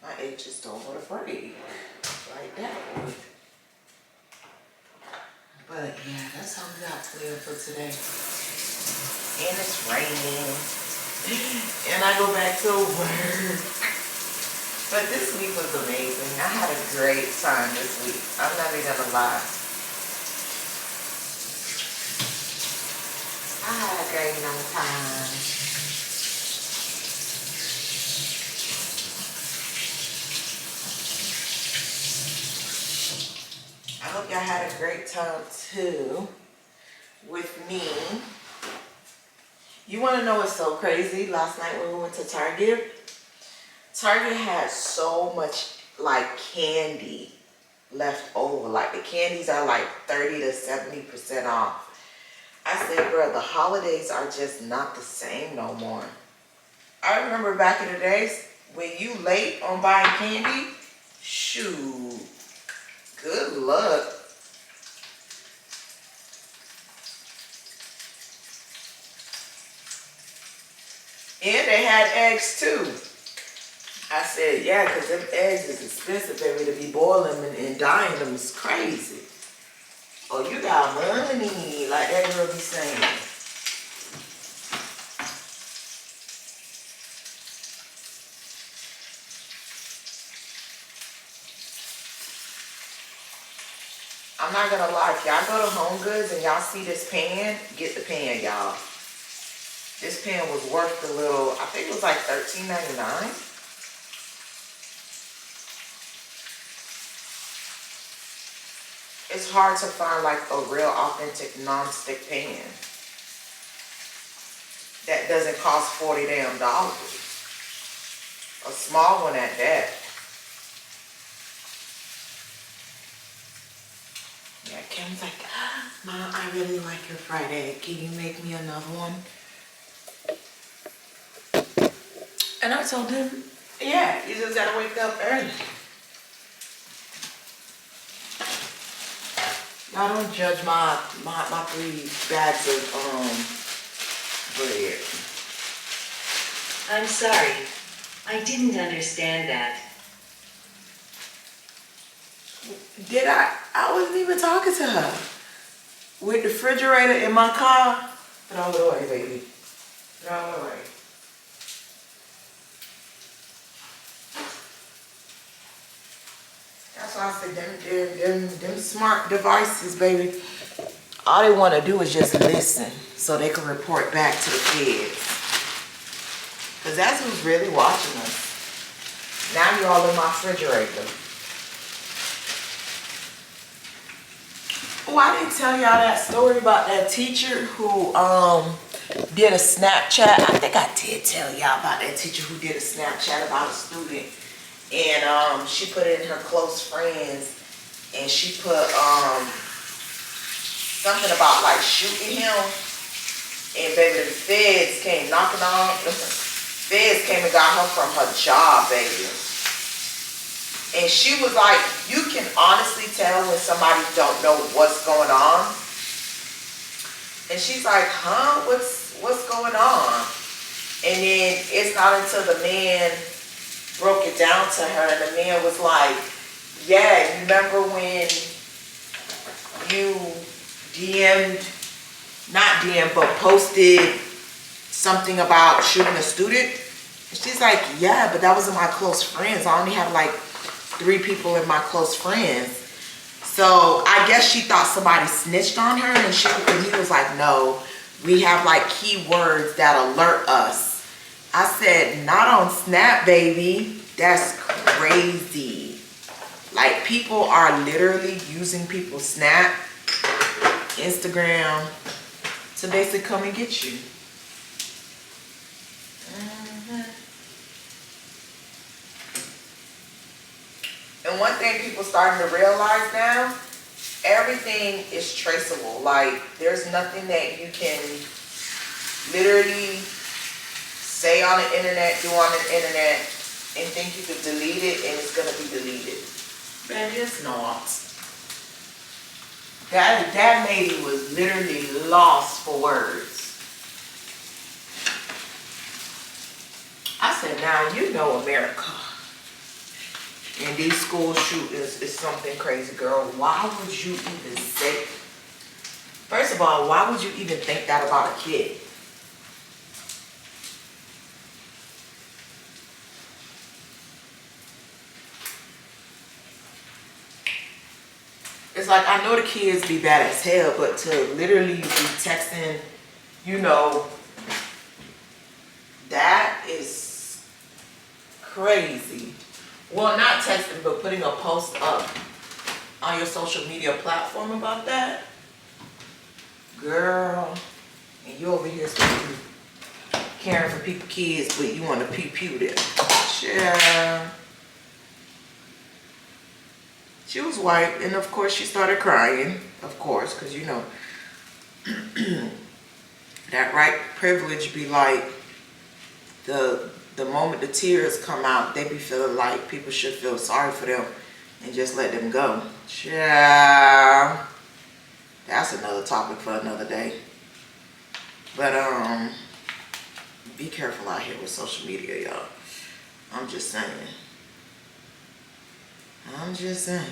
my egg just don't want to break like that one. But yeah, that's how we got planned for today. And it's raining. And I go back to work. But this week was amazing. I had a great time this week. I'm not even gonna lie. I had a great time. I hope y'all had a great time too with me. You want to know what's so crazy? Last night when we went to Target had so much like candy left over. Like the candies are like 30 to 70% off. I said, bro, the holidays are just not the same no more. I remember back in the days when you late on buying candy, shoot, good luck. And they had eggs too. I said, yeah, because them eggs is expensive, baby, to be boiling them and dyeing them is crazy. Oh, you got money, like that girl be saying. I'm not gonna lie, if y'all go to Home Goods and y'all see this pan, get the pan, y'all. This pan was worth the little, I think it was like $13.99. It's hard to find like a real authentic non-stick pan that doesn't cost $40 damn. A small one at that. Yeah, Kim's like, Mom, I really like your fried egg. Can you make me another one? And I told him, yeah, you just gotta wake up early. Y'all don't judge my 3 bags of bread. I'm sorry. I didn't understand that. Did I? I wasn't even talking to her. With the refrigerator in my car, Throw it away, baby. Throw it away. That's why I said them smart devices, baby. All they want to do is just listen so they can report back to the kids. Because that's who's really watching us. Now you're all in my refrigerator. Oh, I didn't tell y'all that story about that teacher who did a Snapchat. I think I did tell y'all about that teacher who did a Snapchat about a student. And she put it in her close friends. And she put something about like shooting him. And baby, the feds came knocking on. Feds came and got her from her job, baby. And she was like, you can honestly tell when somebody don't know what's going on. And she's like, huh? What's going on? And then it's not until the man broke it down to her, and the man was like, yeah, you remember when you but posted something about shooting a student? And she's like, yeah, but that was in my close friends. I only have like 3 people in my close friends. So I guess she thought somebody snitched on her, and he was like, no, we have like keywords that alert us. I said, not on Snap, baby. That's crazy. Like, people are literally using people's Snap, Instagram to basically come and get you. And one thing people starting to realize now, everything is traceable. Like, there's nothing that you can literally say on the internet, do on the internet, and think you could delete it and it's gonna be deleted. Baby, it's not. That lady was literally lost for words. I said, now you know America. And these school shootings is something crazy, girl. Why would you even say? First of all, why would you even think that about a kid? It's like, I know the kids be bad as hell, but to literally be texting, you know, that is crazy. Well, not texting, but putting a post up on your social media platform about that. Girl, and you over here caring for people, kids, but you want to pew them. Yeah. She was white, and of course she started crying, of course, because you know, that white privilege be like, the moment the tears come out, they be feeling like people should feel sorry for them and just let them go. Yeah. That's another topic for another day. But be careful out here with social media, y'all. I'm just saying. I'm just saying.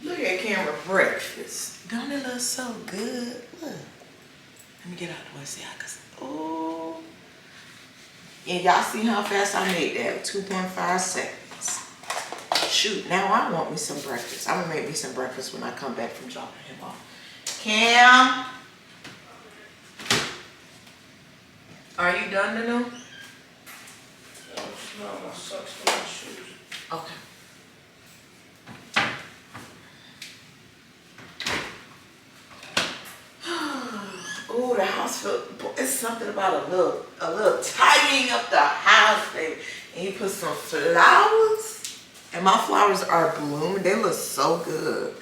Look at camera breakfast. Don't it look so good? Look. Let me get out the way so y'all can see. Oh. And y'all see how fast I made that? 2.5 seconds. Shoot, now I want me some breakfast. I'm gonna make me some breakfast when I come back from dropping him off. Cam? Are you done, Nunu? No, my socks for my shoes. Okay. Oh, the house feels, it's something about a little tidying up the house, baby. And you put some flowers, and my flowers are blooming. They look so good.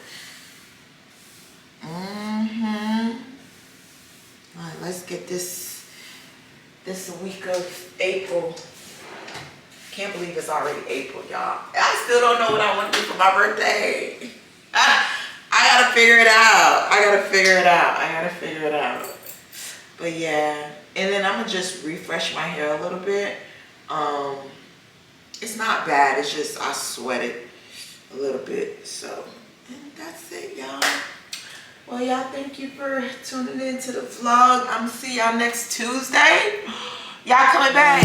All right, let's get this this week of April. Can't believe it's already April, y'all. I still don't know what I want to do for my birthday. I gotta figure it out. I gotta figure it out. But yeah, and then I'm gonna just refresh my hair a little bit. It's not bad. It's just I sweated a little bit. So, and that's it, y'all. Well, y'all, thank you for tuning in to the vlog. I'm gonna see y'all next Tuesday. Y'all coming back?